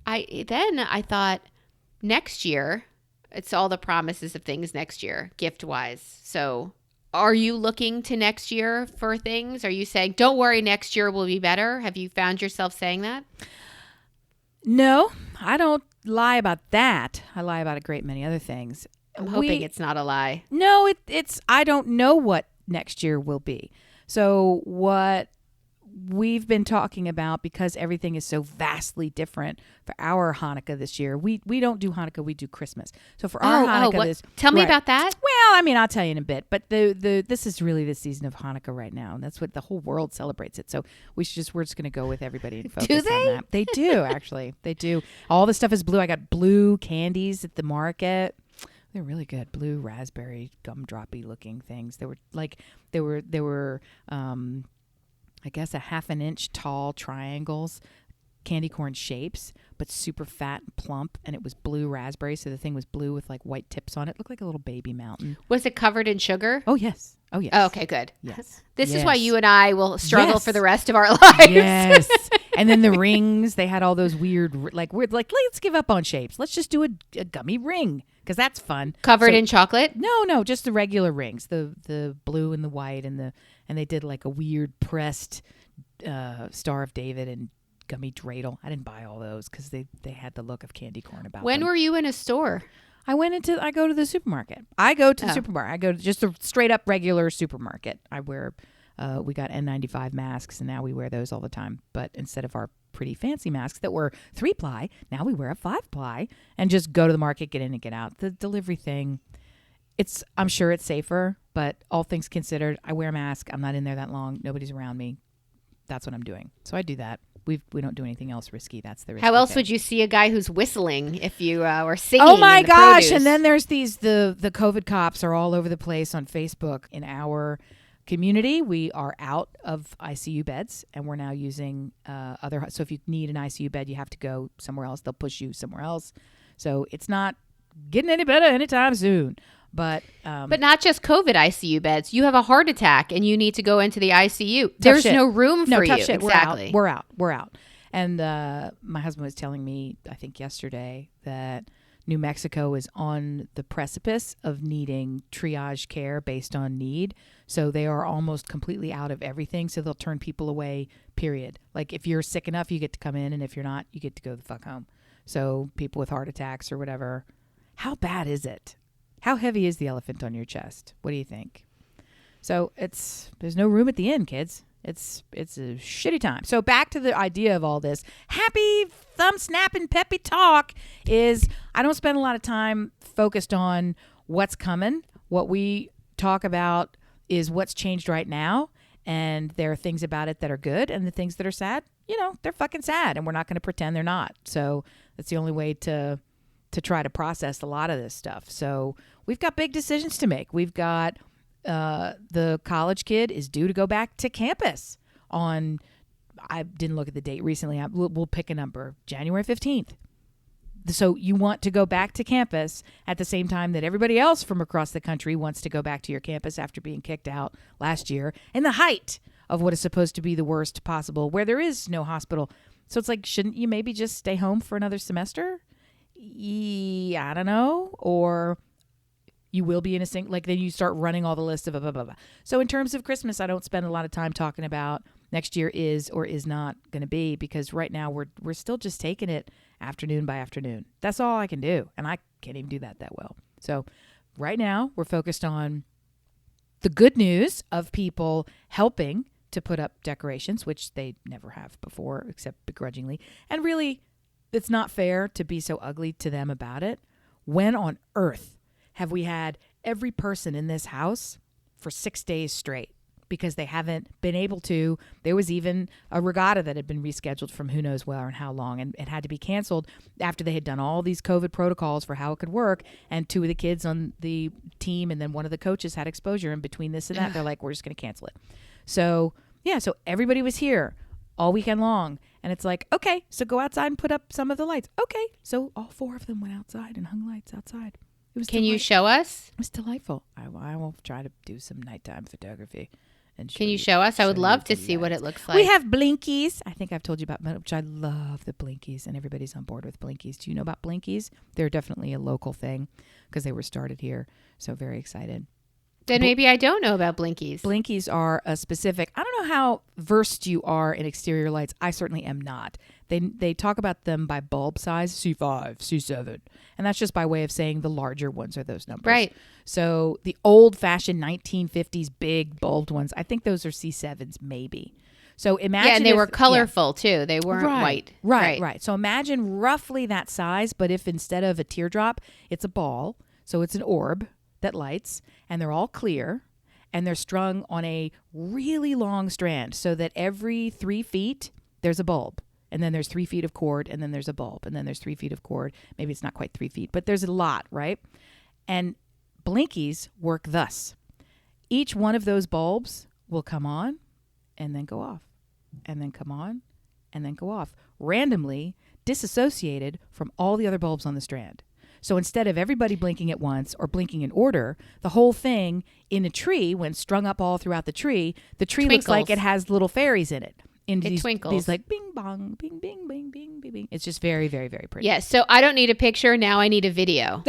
I thought next year, it's all the promises of things next year, gift wise. So are you looking to next year for things? Are you saying, don't worry, next year will be better? Have you found yourself saying that? No, I don't lie about that. I lie about a great many other things. I'm hoping it's not a lie. No, it's I don't know what next year will be. So what we've been talking about, because everything is so vastly different for our Hanukkah this year. We don't do Hanukkah, we do Christmas. So for our Hanukkah tell me about that. Well, I mean, I'll tell you in a bit, but this is really the season of Hanukkah right now. That's what the whole world celebrates it. So we're just going to go with everybody and focus on that. They do, actually. They do. All the stuff is blue. I got blue candies at the market. They're really good. Blue raspberry gumdroppy looking things. They were I guess a half an inch tall triangles, candy corn shapes, but super fat and plump. And it was blue raspberry. So the thing was blue with like white tips on it. Looked like a little baby mountain. Was it covered in sugar? Oh, yes. Oh, okay, good. Yes. This is why you and I will struggle for the rest of our lives. Yes. And then the rings, they had all those weird, let's give up on shapes. Let's just do a gummy ring. Because that's fun. Covered in chocolate? No, just the regular rings, the blue and the white, and they did like a weird pressed Star of David and gummy dreidel. I didn't buy all those because they had the look of candy corn about them. When were you in a store? I go to the supermarket. I go to the supermarket. I go to just a straight up regular supermarket. I wear, we got N95 masks, and now we wear those all the time. But instead of our pretty fancy masks that were 3-ply, now we wear a 5-ply and just go to the market, get in and get out. The delivery thing, I'm sure it's safer, but all things considered, I wear a mask. I'm not in there that long. Nobody's around me. That's what I'm doing. So I do that. We don't do anything else risky. That's the risky How else thing. would you see a guy who's whistling if you were singing? Oh my gosh! Produce? And then there's the COVID cops are all over the place on Facebook in our community, we are out of ICU beds, and we're now using other. So if you need an ICU bed, you have to go somewhere else. They'll push you somewhere else. So it's not getting any better anytime soon. But not just COVID ICU beds. You have a heart attack and you need to go into the ICU. There's no room for you. Shit. Exactly. We're out. And my husband was telling me, I think yesterday, that New Mexico is on the precipice of needing triage care based on need. So they are almost completely out of everything. So they'll turn people away, period. Like if you're sick enough, you get to come in. And if you're not, you get to go the fuck home. So people with heart attacks or whatever. How bad is it? How heavy is the elephant on your chest? What do you think? So there's no room at the inn, kids. It's a shitty time. So back to the idea of all this. Happy thumb snapping peppy talk is I don't spend a lot of time focused on what's coming. What we talk about is what's changed right now. And there are things about it that are good, and the things that are sad, they're fucking sad, and we're not going to pretend they're not. So that's the only way to try to process a lot of this stuff. So we've got big decisions to make. We've got the college kid is due to go back to campus on, I didn't look at the date recently. We'll pick a number, January 15th. So you want to go back to campus at the same time that everybody else from across the country wants to go back to your campus after being kicked out last year in the height of what is supposed to be the worst possible, where there is no hospital. So it's like, shouldn't you maybe just stay home for another semester? I don't know. Or you will be in a sync. Like then you start running all the lists of blah, blah, blah, blah. So in terms of Christmas, I don't spend a lot of time talking about next year is or is not going to be, because right now we're still just taking it afternoon by afternoon. That's all I can do. And I can't even do that well. So right now we're focused on the good news of people helping to put up decorations, which they never have before, except begrudgingly. And really, it's not fair to be so ugly to them about it. When on earth have we had every person in this house for 6 days straight because they haven't been able to? There was even a regatta that had been rescheduled from who knows where and how long, and it had to be canceled after they had done all these COVID protocols for how it could work. And 2 of the kids on the team and then one of the coaches had exposure. And between this and that, they're like, we're just going to cancel it. So yeah, so everybody was here all weekend long. And it's like, okay, so go outside and put up some of the lights. Okay. So all 4 of them went outside and hung lights outside. It was Can you show us? It was delightful. I will try to do some nighttime photography. And Can you show us? I would love to see what it looks like. We have blinkies. I think I've told you about, which I love the blinkies, and everybody's on board with blinkies. Do you know about blinkies? They're definitely a local thing because they were started here. So very excited. Then maybe I don't know about blinkies. Blinkies are a specific, I don't know how versed you are in exterior lights. I certainly am not. They talk about them by bulb size, C5, C7. And that's just by way of saying the larger ones are those numbers. Right. So the old-fashioned 1950s big bulbed ones, I think those are C7s maybe. So imagine and they were colorful too. They weren't white. Right. So imagine roughly that size, but if instead of a teardrop, it's a ball. So it's an orb that lights, and they're all clear, and they're strung on a really long strand so that every 3 feet there's a bulb, and then there's 3 feet of cord, and then there's a bulb, and then there's 3 feet of cord. Maybe it's not quite 3 feet, but there's a lot, right? And blinkies work thus. Each one of those bulbs will come on and then go off, and then come on and then go off, randomly disassociated from all the other bulbs on the strand. So instead of everybody blinking at once or blinking in order, the whole thing in a tree, when strung up all throughout the tree Twinkles. Looks like it has little fairies in it. It twinkles. These like bing, bong, bing, bing, bing, bing, bing, bing. It's just very, very, very pretty. Yeah, so I don't need a picture. Now I need a video.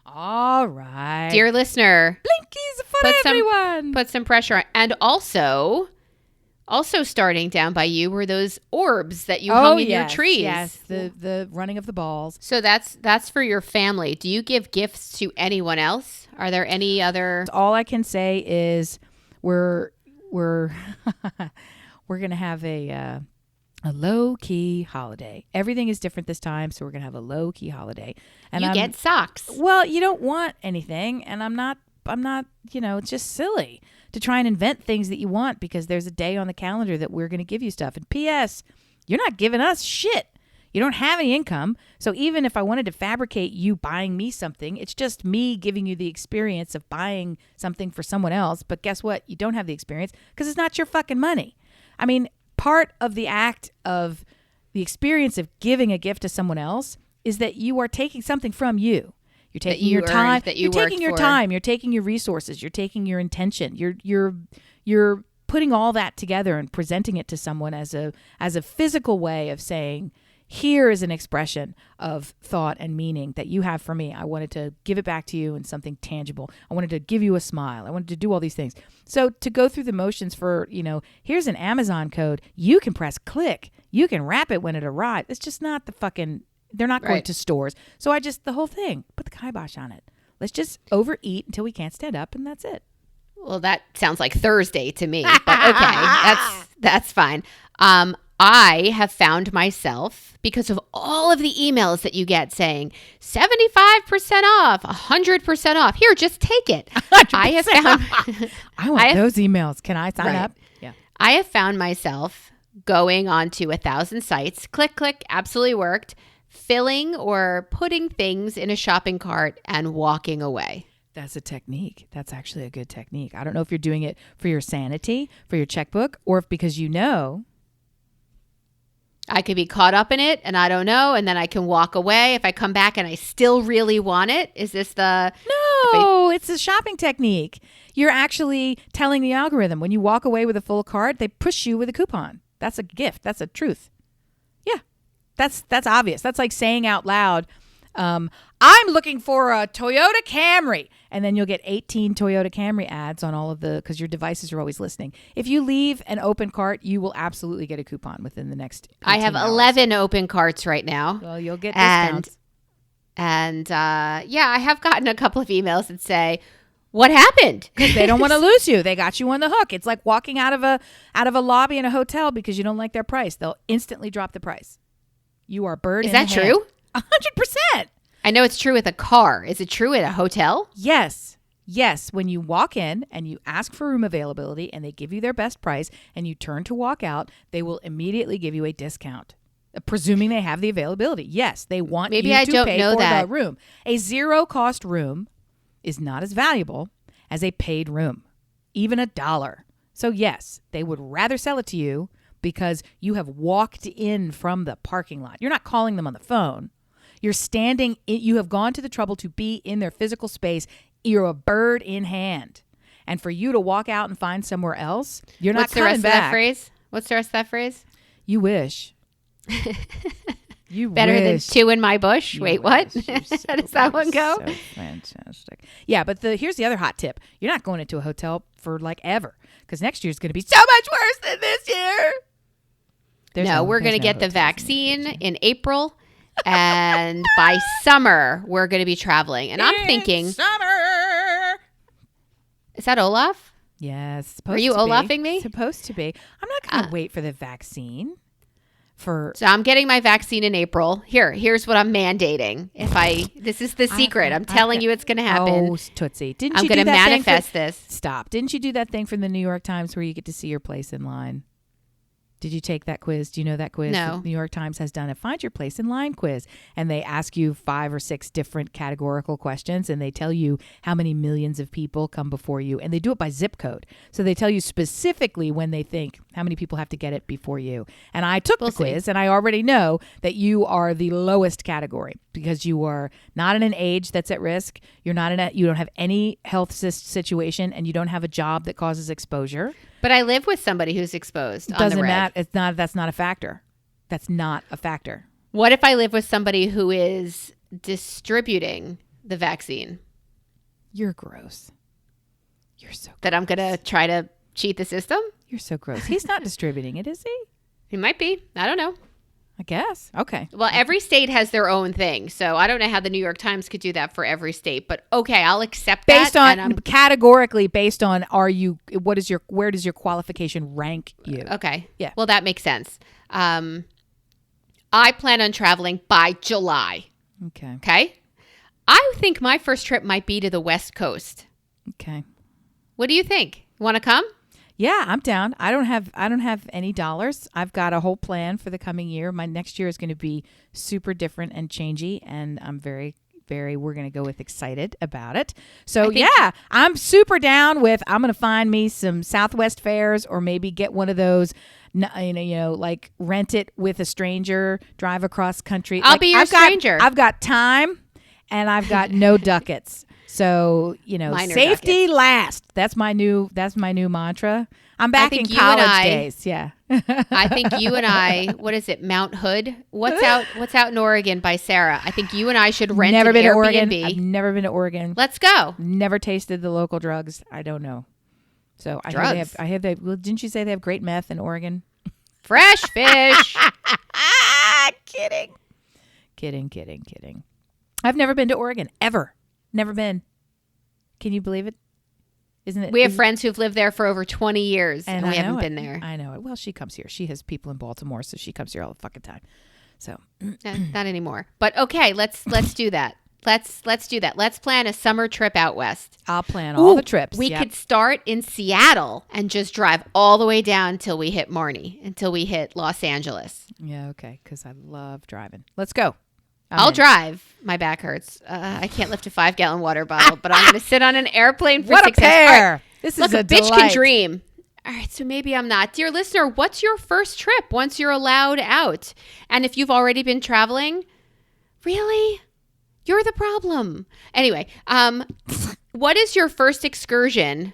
All right. Dear listener. Blinkies for everyone. Put some pressure on. And also starting down by you were those orbs that you hung in your trees. Yes, the running of the balls. So that's for your family. Do you give gifts to anyone else? Are there any other? All I can say is we're going to have a low-key holiday. Everything is different this time, so we're going to have a low-key holiday. And you get socks. Well, you don't want anything, and I'm not, it's just silly to try and invent things that you want because there's a day on the calendar that we're going to give you stuff. And P.S., you're not giving us shit. You don't have any income. So even if I wanted to fabricate you buying me something, it's just me giving you the experience of buying something for someone else. But guess what? You don't have the experience because it's not your fucking money. I mean, part of the act of the experience of giving a gift to someone else is that you are taking something from you. You're taking your time. You're taking your time. You're taking your resources. You're taking your intention. You're putting all that together and presenting it to someone as a physical way of saying, here is an expression of thought and meaning that you have for me. I wanted to give it back to you in something tangible. I wanted to give you a smile. I wanted to do all these things. So to go through the motions for, here's an Amazon code. You can press click. You can wrap it when it arrives. It's just not the fucking, they're not going to stores. So the whole thing, put the kibosh on it. Let's just overeat until we can't stand up, and that's it. Well, that sounds like Thursday to me, but okay, that's fine. I have found myself, because of all of the emails that you get saying 75% off, 100% off. Here, just take it. I have found. I want those emails. Can I sign up? Yeah. I have found myself going onto 1,000 sites. Click, click. Absolutely worked. Filling or putting things in a shopping cart and walking away. That's a technique. That's actually a good technique. I don't know if you're doing it for your sanity, for your checkbook, or if because I could be caught up in it and I don't know, and then I can walk away if I come back and I still really want it. Is this the... No, it's a shopping technique. You're actually telling the algorithm when you walk away with a full cart, they push you with a coupon. That's a gift. That's a truth. Yeah, that's obvious. That's like saying out loud, I'm looking for a Toyota Camry. And then you'll get 18 Toyota Camry ads on all of because your devices are always listening. If you leave an open cart, you will absolutely get a coupon within the next 18 I have 11 open carts right now. Well, you'll get discounts. And I have gotten a couple of emails that say, what happened? Because they don't want to lose you. They got you on the hook. It's like walking out of a lobby in a hotel because you don't like their price. They'll instantly drop the price. You are bird in the hand. Is that true? 100%. I know it's true with a car. Is it true at a hotel? Yes. Yes. When you walk in and you ask for room availability and they give you their best price and you turn to walk out, they will immediately give you a discount, presuming they have the availability. Yes, they want you to pay for the room. A zero-cost room is not as valuable as a paid room, even $1. So yes, they would rather sell it to you because you have walked in from the parking lot. You're not calling them on the phone. You're standing, you have gone to the trouble to be in their physical space. You're a bird in hand. And for you to walk out and find somewhere else, you're not coming back. What's the rest of that phrase? What's the rest of that phrase? You wish. You Better wish. than two in my bush? Wait, what? How does that one go? So fantastic. Yeah, but here's the other hot tip. You're not going into a hotel for like ever because next year's going to be so much worse than this year. We're going to get the vaccine in April. And by summer, we're going to be traveling. And I'm thinking... Summer! Is that Olaf? Yes. Are you Olafing me? Supposed to be. I'm not going to wait for the vaccine. So I'm getting my vaccine in April. Here's what I'm mandating. This is the secret. I'm telling you it's going to happen. Oh, Tootsie. I'm going to manifest this. Stop. Didn't you do that thing from the New York Times where you get to see your place in line? Did you take that quiz? Do you know that quiz? No. The New York Times has done a Find Your Place in Line quiz. And they ask you 5 or 6 different categorical questions. And they tell you how many millions of people come before you. And they do it by zip code. So they tell you specifically when they think how many people have to get it before you. And I took the quiz and I already know that you are the lowest category because you are not in an age that's at risk. You don't have any health situation and you don't have a job that causes exposure. But I live with somebody who's exposed. Doesn't matter. That's not a factor. That's not a factor. What if I live with somebody who is distributing the vaccine? You're gross. You're so gross. That I'm going to try to cheat the system? You're so gross. He's not distributing it, is he? He might be. I don't know. I guess. Okay. Well, every state has their own thing. So I don't know how the New York Times could do that for every state. But okay, I'll accept that. Categorically based on where does your qualification rank you? Okay. Yeah. Well, that makes sense. I plan on traveling by July. Okay. Okay. I think my first trip might be to the West Coast. Okay. What do you think? Want to come? Yeah, I'm down. I don't have any dollars. I've got a whole plan for the coming year. My next year is going to be super different and changey, and I'm very we're going to go with excited about it. So yeah, I'm super down with, I'm going to find me some Southwest fares, or maybe get one of those, like rent it with a stranger, drive across country. I'll be your stranger. I've got time and I've got no ducats. So, Minor safety ducats. Last. That's my new mantra. I'm back in college days. Yeah. I think you and I, what is it, Mount Hood? What's out in Oregon by Sarah? I think you and I should rent an Airbnb. To Oregon. I've never been to Oregon. Let's go. Never tasted the local drugs. I don't know. So drugs. Well, didn't you say they have great meth in Oregon? Fresh fish. Kidding. I've never been to Oregon ever. Never been. Can you believe it? Isn't it? We have friends who've lived there for over 20 years and we haven't been there. I know it. Well, she comes here. She has people in Baltimore, so she comes here all the fucking time. So not anymore. But okay, let's do that. Let's do that. Let's plan a summer trip out west. I'll plan all the trips. We could start in Seattle and just drive all the way down until we hit until we hit Los Angeles. Yeah, okay, because I love driving. Let's go. I'll drive. My back hurts. I can't lift a 5-gallon water bottle, but I'm going to sit on an airplane for what 6 a pair. hours. This Look, is a bitch delight. can dream. All right, so maybe I'm not. Dear listener, what's your first trip once you're allowed out? And if you've already been traveling, really? You're the problem. Anyway, what is your first excursion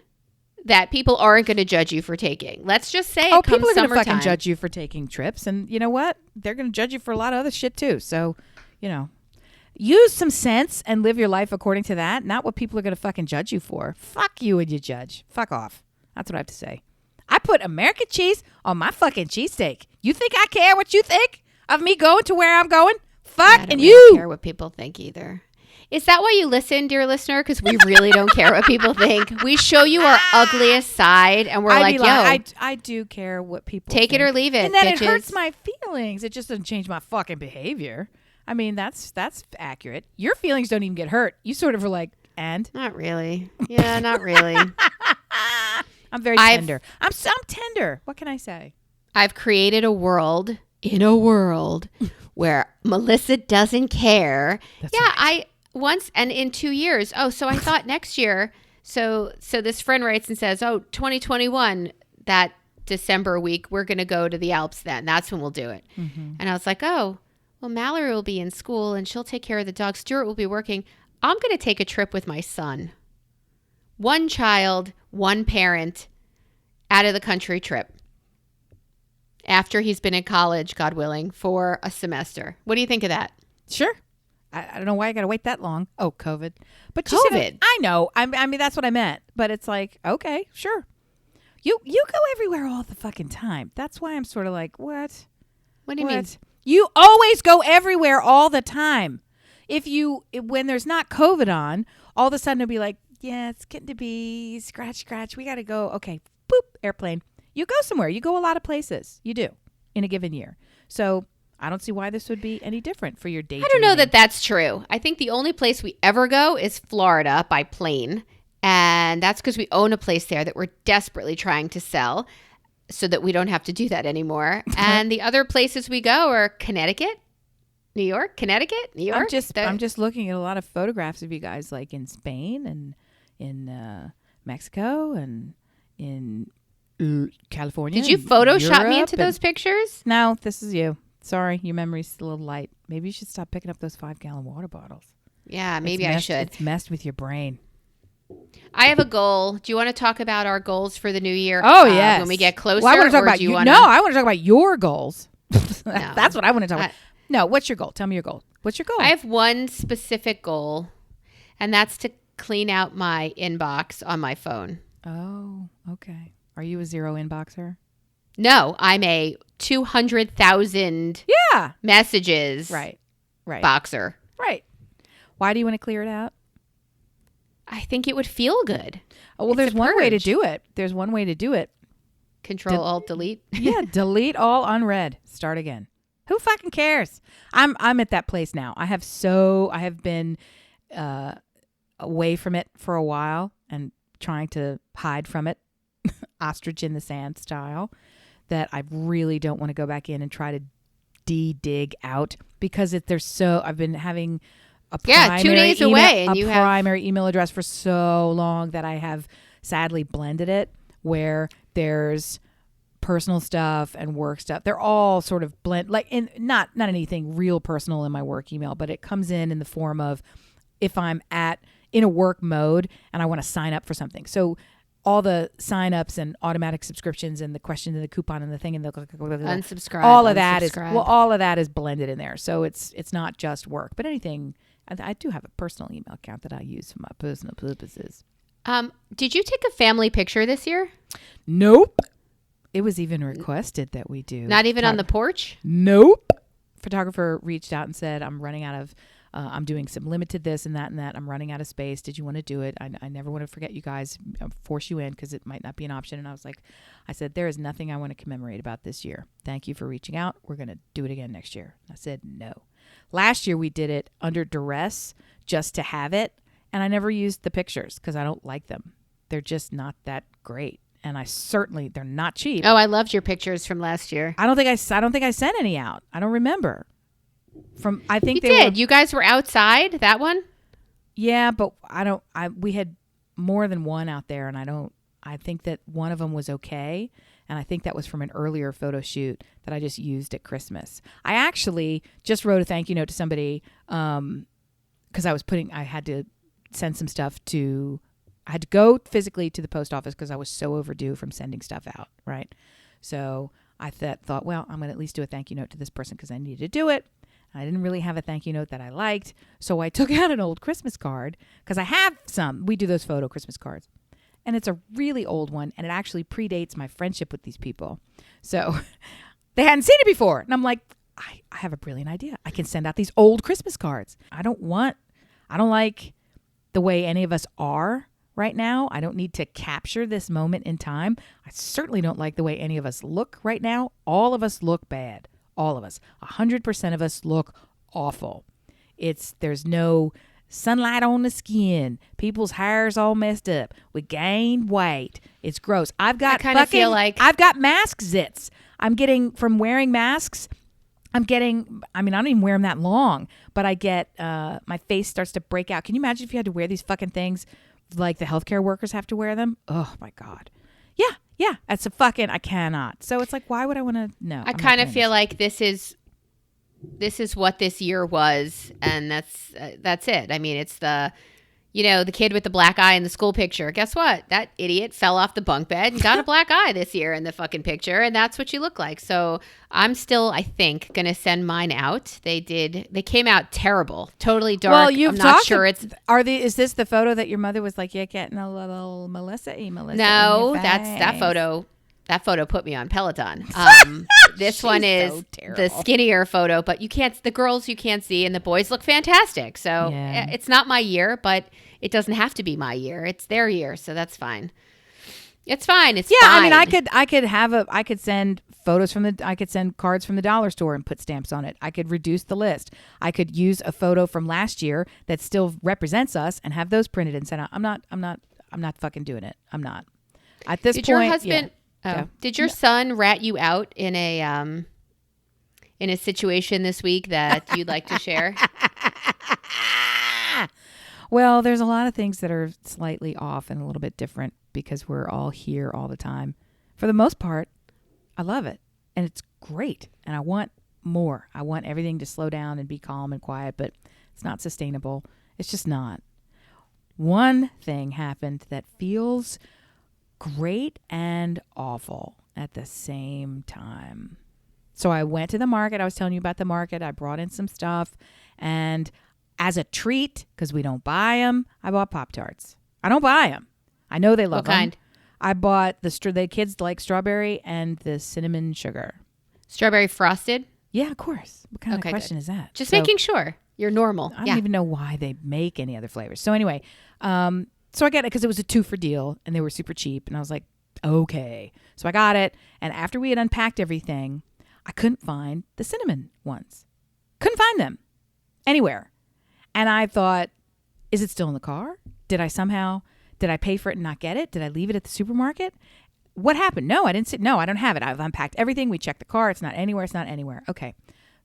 that people aren't going to judge you for taking? Let's just say people are going to fucking time. judge you for taking trips. And you know what? They're going to judge you for a lot of other shit too. So, use some sense and live your life according to that. Not what people are going to fucking judge you for. Fuck you and you judge. Fuck off. That's what I have to say. I put American cheese on my fucking cheesesteak. You think I care what you think of me going to where I'm going? Fuck and you. I don't care what people think either. Is that why you listen, dear listener? Because we really don't care what people think. We show you our ugliest side, and we're I do care what people take think. it or leave it. And then bitches. It hurts my feelings. It just doesn't change my fucking behavior. I mean, that's accurate. Your feelings don't even get hurt. You sort of are like, and? Not really. Yeah, not really. I'm very tender. I'm tender. What can I say? I've created a world where Melissa doesn't care. That's right. Once and in 2 years. Oh, so I thought next year. So this friend writes and says, 2021, that December week, we're going to go to the Alps then. That's when we'll do it. Mm-hmm. And I was like, well, Mallory will be in school and she'll take care of the dog. Stuart will be working. I'm going to take a trip with my son. One child, one parent, out of the country trip. After he's been in college, God willing, for a semester. What do you think of that? Sure. I don't know why I got to wait that long. Oh, COVID. But COVID. I know. I mean, that's what I meant. But it's like, okay, sure. You go everywhere all the fucking time. That's why I'm sort of like, what? What do you mean? You always go everywhere all the time. When there's not COVID on, all of a sudden it'll be like, yeah, it's getting to be scratch. We got to go. Okay, boop, airplane. You go somewhere. You go a lot of places. You do in a given year. So I don't see why this would be any different for your date. I don't know that that's true. I think the only place we ever go is Florida by plane. And that's because we own a place there that we're desperately trying to sell so that we don't have to do that anymore. And the other places we go are Connecticut, New York, Connecticut, New York. I'm just looking at a lot of photographs of you guys like in Spain and in Mexico and in California. Did you Photoshop me into those pictures? No, this is you. Sorry, your memory's a little light. Maybe you should stop picking up those 5-gallon water bottles. Yeah, maybe I should. It's messed with your brain. I have a goal. Do you want to talk about our goals for the new year? Oh, yes. When we get closer? Well, I want to talk about you. No, I want to talk about your goals. No. That's what I want to talk about. No, what's your goal? Tell me your goal. What's your goal? I have one specific goal, and that's to clean out my inbox on my phone. Oh, okay. Are you a zero inboxer? No, I'm a 200,000 messages right boxer. Right. Why do you want to clear it out? I think it would feel good. Oh, well, there's one way to do it. There's one way to do it. Control Alt Delete. Yeah, delete all unread. Start again. Who fucking cares? I'm at that place now. I have been away from it for a while and trying to hide from it. ostrich in the sand style that I really don't want to go back in and try to dig out because I've been having a primary 2 days email, away, and primary email address for so long that I have sadly blended it where there's personal stuff and work stuff. They're all sort of not anything real personal in my work email, but it comes in the form of if I'm in a work mode and I want to sign up for something. So all the sign-ups and automatic subscriptions and the question and the coupon and the thing and the unsubscribe. All of that is blended in there. So it's not just work, but anything. I do have a personal email account that I use for my personal purposes. Did you take a family picture this year? Nope. It was even requested that we do. Not even on the porch? Nope. Photographer reached out and said, I'm running out of I'm doing some limited this and that and that. I'm running out of space. Did you want to do it? I never want to forget you guys, force you in because it might not be an option. And I said, there is nothing I want to commemorate about this year. Thank you for reaching out. We're going to do it again next year. I said, no. Last year we did it under duress just to have it. And I never used the pictures because I don't like them. They're just not that great. And they're not cheap. Oh, I loved your pictures from last year. I don't think I sent any out. I don't remember. You did. You guys were outside that one? Yeah, but we had more than one out there, and I think that one of them was okay, and I think that was from an earlier photo shoot that I just used at Christmas. I actually just wrote a thank you note to somebody because I had to send some stuff I had to go physically to the post office because I was so overdue from sending stuff out, right? So I thought, well, I'm going to at least do a thank you note to this person because I needed to do it. I didn't really have a thank you note that I liked. So I took out an old Christmas card because I have some. We do those photo Christmas cards. And it's a really old one. And it actually predates my friendship with these people. So they hadn't seen it before. And I'm like, I have a brilliant idea. I can send out these old Christmas cards. I don't like the way any of us are right now. I don't need to capture this moment in time. I certainly don't like the way any of us look right now. All of us look bad. All of us. 100% of us look awful. There's no sunlight on the skin. People's hair's all messed up. We gained weight. It's gross. I've got mask zits. I'm getting from wearing masks. I don't even wear them that long, but I get, my face starts to break out. Can you imagine if you had to wear these fucking things like the healthcare workers have to wear them? Oh my God. Yeah. That's I cannot. So it's like, why would I want to? No. I kind of feel like this is what this year was. And that's it. I mean, it's the kid with the black eye in the school picture. Guess what? That idiot fell off the bunk bed and got a black eye this year in the fucking picture. And that's what you look like. So I'm still, I think, going to send mine out. They came out terrible. Totally dark. Well, I'm not sure is this the photo that your mother was like, yeah, getting a little Melissa? No, that's that photo. That photo put me on Peloton. This one is the skinnier photo, but the girls you can't see, and the boys look fantastic. So It's not my year, but it doesn't have to be my year. It's their year, so that's fine. It's fine. It's fine. I mean, I could send cards from the dollar store and put stamps on it. I could reduce the list. I could use a photo from last year that still represents us and have those printed and sent out. I'm not fucking doing it. I'm not. At this point, your husband? Yeah. Did your son rat you out in a situation this week that you'd like to share? Well, there's a lot of things that are slightly off and a little bit different because we're all here all the time. For the most part, I love it. And it's great. And I want more. I want everything to slow down and be calm and quiet, but it's not sustainable. It's just not. One thing happened that feels great and awful at the same time. So I went to the market. I was telling you about the market. I brought in some stuff. And as a treat, because we don't buy them, I bought Pop-Tarts. I don't buy them. I know they love them. What kind? I bought the kids like strawberry and the cinnamon sugar. Strawberry frosted? Yeah, of course. What kind of question is that? Just making sure. You're normal. I don't even know why they make any other flavors. So anyway, so I got it because it was a 2 for deal and they were super cheap. And I was like, okay. So I got it. And after we had unpacked everything, I couldn't find the cinnamon ones. Couldn't find them anywhere. And I thought, is it still in the car? Did I pay for it and not get it? Did I leave it at the supermarket? what happened? No, I didn't see. No, I don't have it. I've unpacked everything. We checked the car. It's not anywhere. It's not anywhere. Okay.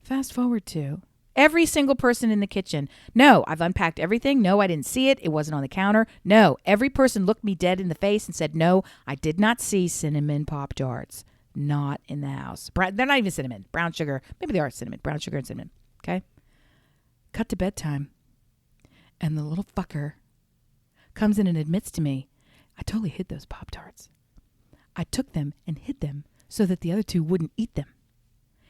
Fast forward to every single person in the kitchen. No, I've unpacked everything. No, I didn't see it. It wasn't on the counter. No, every person looked me dead in the face and said, no, I did not see cinnamon Pop-Tarts. Not in the house. They're not even cinnamon. Brown sugar. Maybe they are cinnamon. Brown sugar and cinnamon. Okay. Cut to bedtime. And the little fucker comes in and admits to me, I totally hid those Pop-Tarts. I took them and hid them so that the other two wouldn't eat them.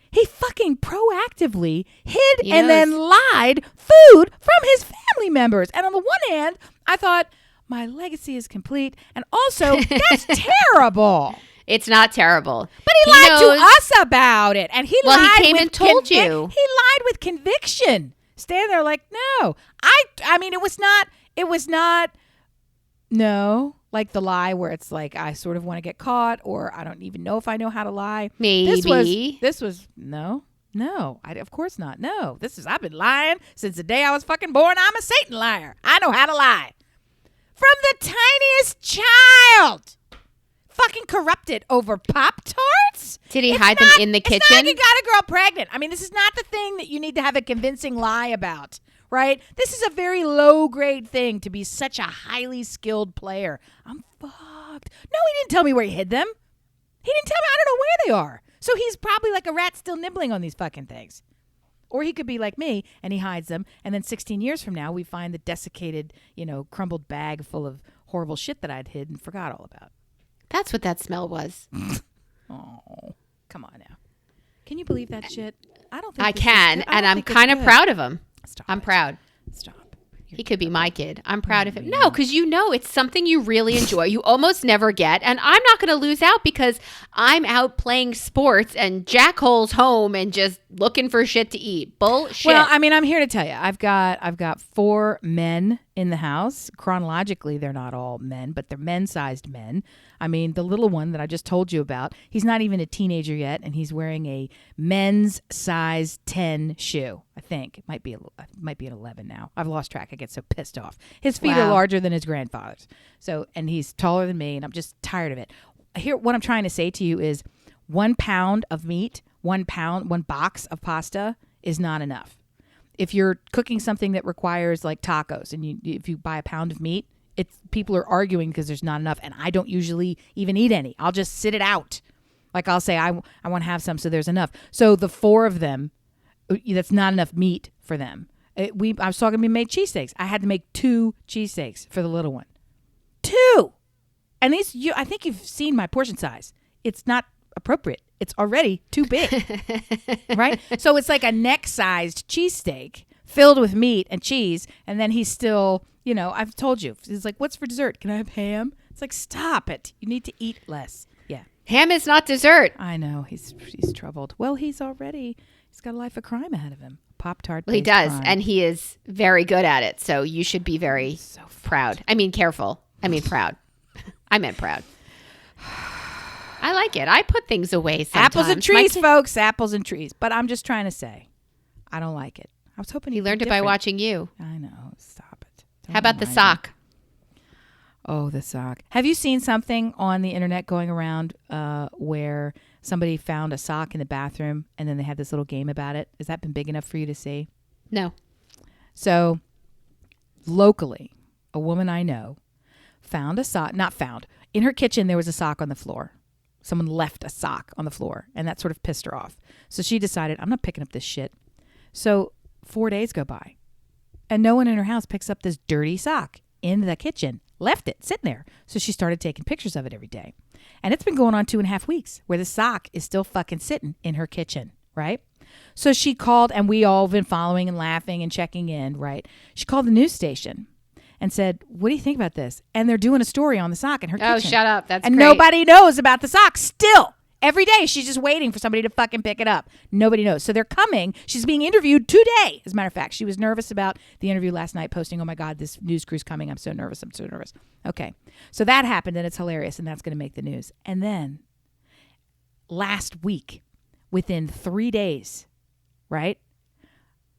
He fucking proactively hid and then lied food from his family members. And on the one hand, I thought, my legacy is complete. And also, that's terrible. It's not terrible. But he lied to us about it. And he lied he came and told you. He lied with conviction. Stand there like, no. I mean, it was not, no. Like the lie where it's like, I sort of want to get caught, or I don't even know if I know how to lie. Maybe. This was no, of course not. No, I've been lying since the day I was fucking born. I'm a Satan liar. I know how to lie. From the tiniest child. Fucking corrupted over Pop-Tarts? Did he hide them in the kitchen? It's not like he got a girl pregnant. I mean, this is not the thing that you need to have a convincing lie about. Right? This is a very low-grade thing to be such a highly skilled player. I'm fucked. No, he didn't tell me where he hid them. He didn't tell me. I don't know where they are. So he's probably like a rat still nibbling on these fucking things. Or he could be like me, and he hides them, and then 16 years from now, we find the desiccated, crumbled bag full of horrible shit that I'd hid and forgot all about. That's what that smell was. Oh, come on now. Can you believe that shit? I don't think I can, and I'm kind of proud of him. I'm proud. Stop. He could be my kid. I'm proud of him. No, because it's something you really enjoy. You almost never get. And I'm not going to lose out because I'm out playing sports and Jack Hole's home and just looking for shit to eat. Bullshit. Well, I mean, I'm here to tell you. I've got 4 men in the house. Chronologically, they're not all men, but they're men-sized men. I mean, the little one that I just told you about, he's not even a teenager yet, and he's wearing a men's size 10 shoe. I think it might be an 11 now. I've lost track. I get so pissed off. His feet are larger than his grandfather's. And he's taller than me, and I'm just tired of it. Here, what I'm trying to say to you is 1 pound of meat, 1 box of pasta is not enough. If you're cooking something that requires like tacos, and if you buy a pound of meat, people are arguing because there's not enough, and I don't usually even eat any. I'll just sit it out. Like I'll say I want to have some, so there's enough. So the 4 of them, that's not enough meat for them. I was talking, we made cheesesteaks. I had to make 2 cheesesteaks for the little one. 2, and I think you've seen my portion size. It's not appropriate. It's already too big, right? So it's like a neck-sized cheesesteak filled with meat and cheese, and then he's still. I've told you. He's like, what's for dessert? Can I have ham? It's like, stop it. You need to eat less. Yeah. Ham is not dessert. I know. He's troubled. Well, he's got a life of crime ahead of him. Pop-Tart. Well, he does. Crime. And he is very good at it. So you should be very proud. I mean, careful. I mean, proud. I meant proud. I like it. I put things away sometimes. Apples and trees, folks. Apples and trees. But I'm just trying to say, I don't like it. I was hoping he learned it by watching you. I know. Stop it. How about the sock? Oh, the sock. Have you seen something on the internet going around where somebody found a sock in the bathroom and then they had this little game about it? Has that been big enough for you to see? No. So, locally, a woman I know found a sock. Not found. In her kitchen, there was a sock on the floor. Someone left a sock on the floor, and that sort of pissed her off. So she decided, I'm not picking up this shit. So 4 days go by. And no one in her house picks up this dirty sock in the kitchen. Left it sitting there. So she started taking pictures of it every day. And it's been going on 2.5 weeks where the sock is still fucking sitting in her kitchen, right? So she called, and we all have been following and laughing and checking in, right? She called the news station and said, what do you think about this? And they're doing a story on the sock in her kitchen. Oh, shut up. That's great. And nobody knows about the sock still. Every day, she's just waiting for somebody to fucking pick it up. Nobody knows. So they're coming. She's being interviewed today. As a matter of fact, she was nervous about the interview last night, posting, oh my God, this news crew's coming. I'm so nervous. Okay. So that happened, and it's hilarious, and that's going to make the news. And then last week, within 3 days, right?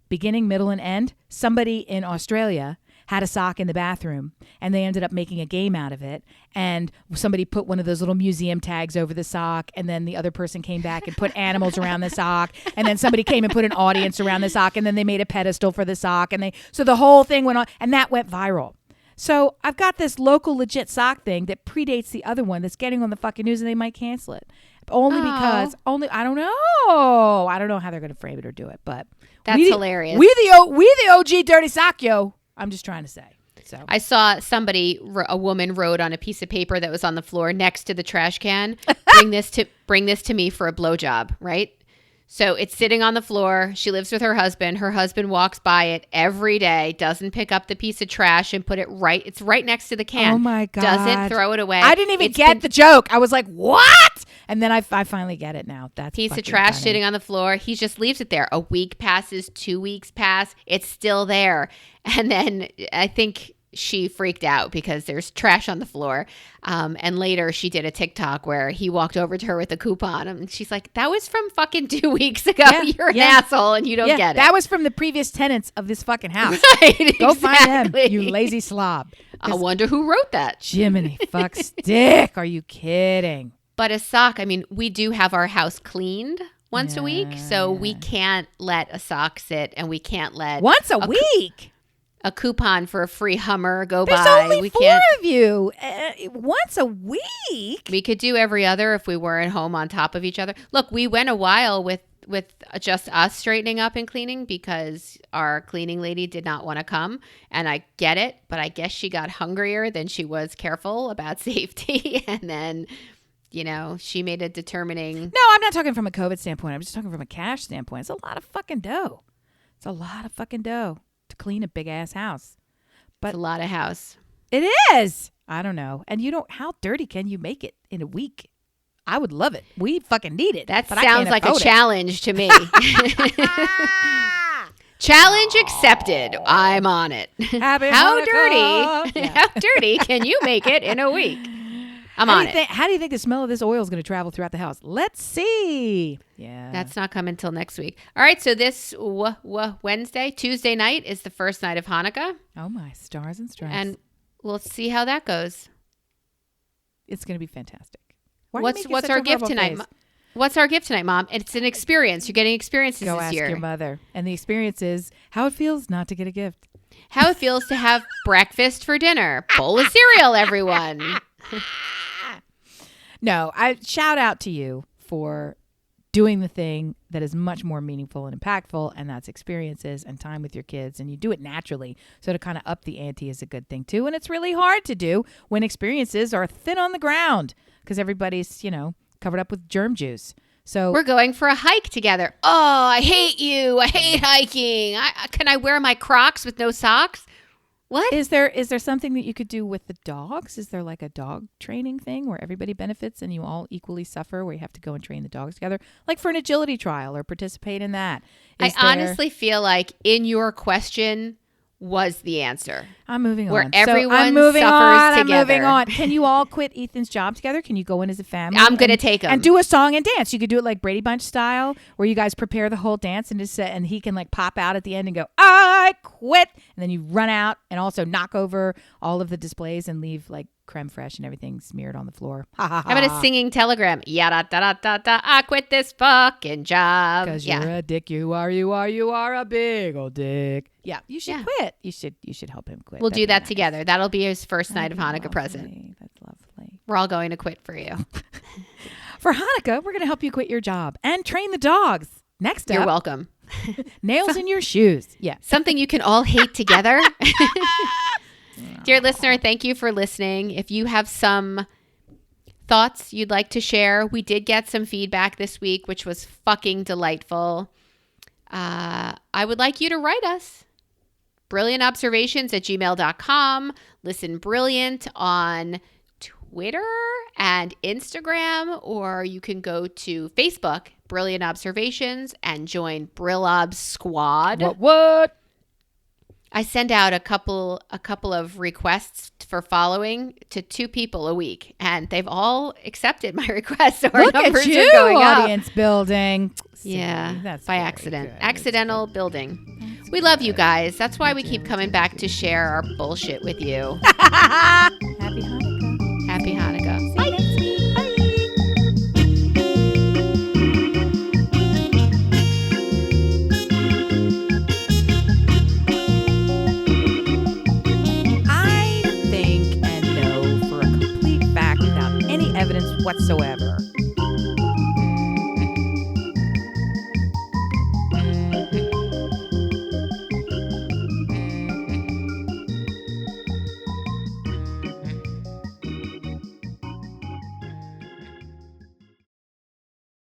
Beginning, middle, and end, somebody in Australia had a sock in the bathroom, and they ended up making a game out of it. And somebody put one of those little museum tags over the sock, and then the other person came back and put animals around the sock, and then somebody came and put an audience around the sock, and then they made a pedestal for the sock, and so the whole thing went on, and that went viral. So I've got this local legit sock thing that predates the other one that's getting on the fucking news, and they might cancel it. Only because I don't know how they're going to frame it or do it, but that's hilarious. We the OG dirty sock, yo. I'm just trying to say. So I saw a woman wrote on a piece of paper that was on the floor next to the trash can, bring this to me for a blowjob, right? So it's sitting on the floor. She lives with her husband. Her husband walks by it every day, doesn't pick up the piece of trash and put it right. It's right next to the can. Oh my God. Doesn't throw it away. I didn't even get the joke. I was like, what? And then I finally get it now. That's piece of trash sitting on the floor. He just leaves it there. A week passes, 2 weeks pass. It's still there. And then I think she freaked out because there's trash on the floor. And later she did a TikTok where he walked over to her with a coupon. And she's like, that was from fucking 2 weeks ago. Yeah, You're an asshole and you don't get it. That was from the previous tenants of this fucking house. Right, Go find them, you lazy slob. I wonder who wrote that. Jiminy fuck stick. Are you kidding? But a sock, I mean, we do have our house cleaned once a week. So we can't let a sock sit, and we can't let once a week. A coupon for a free Hummer go There's by. There's only four of you. Once a week? We could do every other if we weren't home on top of each other. Look, we went a while with just us straightening up and cleaning because our cleaning lady did not want to come. And I get it, but I guess she got hungrier than she was careful about safety. And then, she made a determining. No, I'm not talking from a COVID standpoint. I'm just talking from a cash standpoint. It's a lot of fucking dough. To clean a big ass house. But it's a lot of house. It is. I don't know. And how dirty can you make it in a week? I would love it. We fucking need it. That sounds like a challenge to me. Challenge accepted. I'm on it. How dirty can you make it in a week? I'm on it. How do you think the smell of this oil is going to travel throughout the house? Let's see. Yeah. That's not coming until next week. All right. So this Tuesday night is the first night of Hanukkah. Oh, my stars and stripes. And we'll see how that goes. It's going to be fantastic. What's our gift tonight? What's our gift tonight, Mom? It's an experience. You're getting experiences this year. Go ask your mother. And the experience is how it feels not to get a gift. How it feels to have breakfast for dinner. Bowl of cereal, everyone. No, I shout out to you for doing the thing that is much more meaningful and impactful, and that's experiences and time with your kids, and you do it naturally. So to kind of up the ante is a good thing too, and it's really hard to do when experiences are thin on the ground because everybody's, covered up with germ juice. So we're going for a hike together. Oh, I hate you. I hate hiking. Can I wear my Crocs with no socks? What? Is there something that you could do with the dogs? Is there like a dog training thing where everybody benefits and you all equally suffer, where you have to go and train the dogs together? Like for an agility trial or participate in that? Honestly feel like in your question was the answer. I'm moving on. Where everyone suffers together. I'm moving on. Can you all quit Ethan's job together? Can you go in as a family? I'm going to take him. And do a song and dance. You could do it like Brady Bunch style, where you guys prepare the whole dance and he can like pop out at the end and go, I quit. And then you run out and also knock over all of the displays and leave like creme fraiche and everything smeared on the floor. How about a singing telegram? Yada da da da da. I quit this fucking job. Because you're a dick. You are a big old dick. Yeah, you should quit. You should help him quit. We'll do that together. That'll be his first night of Hanukkah present. That's lovely. We're all going to quit for you. For Hanukkah, we're going to help you quit your job and train the dogs. Next up. You're welcome. Nails in your shoes. Yeah. Something you can all hate together. Dear listener, thank you for listening. If you have some thoughts you'd like to share, we did get some feedback this week, which was fucking delightful. I would like you to write us. brilliantobservations@gmail.com. Listen Brilliant on Twitter and Instagram, or you can go to Facebook, Brilliant Observations, and join Brillob's Squad. What? I send out a couple of requests for following to 2 people a week, and they've all accepted my request. So our numbers at you, are going audience up. building. Yeah, that's by accident. Good. Accidental building. We love you guys. That's why we keep coming back to share our bullshit with you. Happy Hanukkah. Happy Hanukkah. See you next week. Bye. I think and know for a complete fact without any evidence whatsoever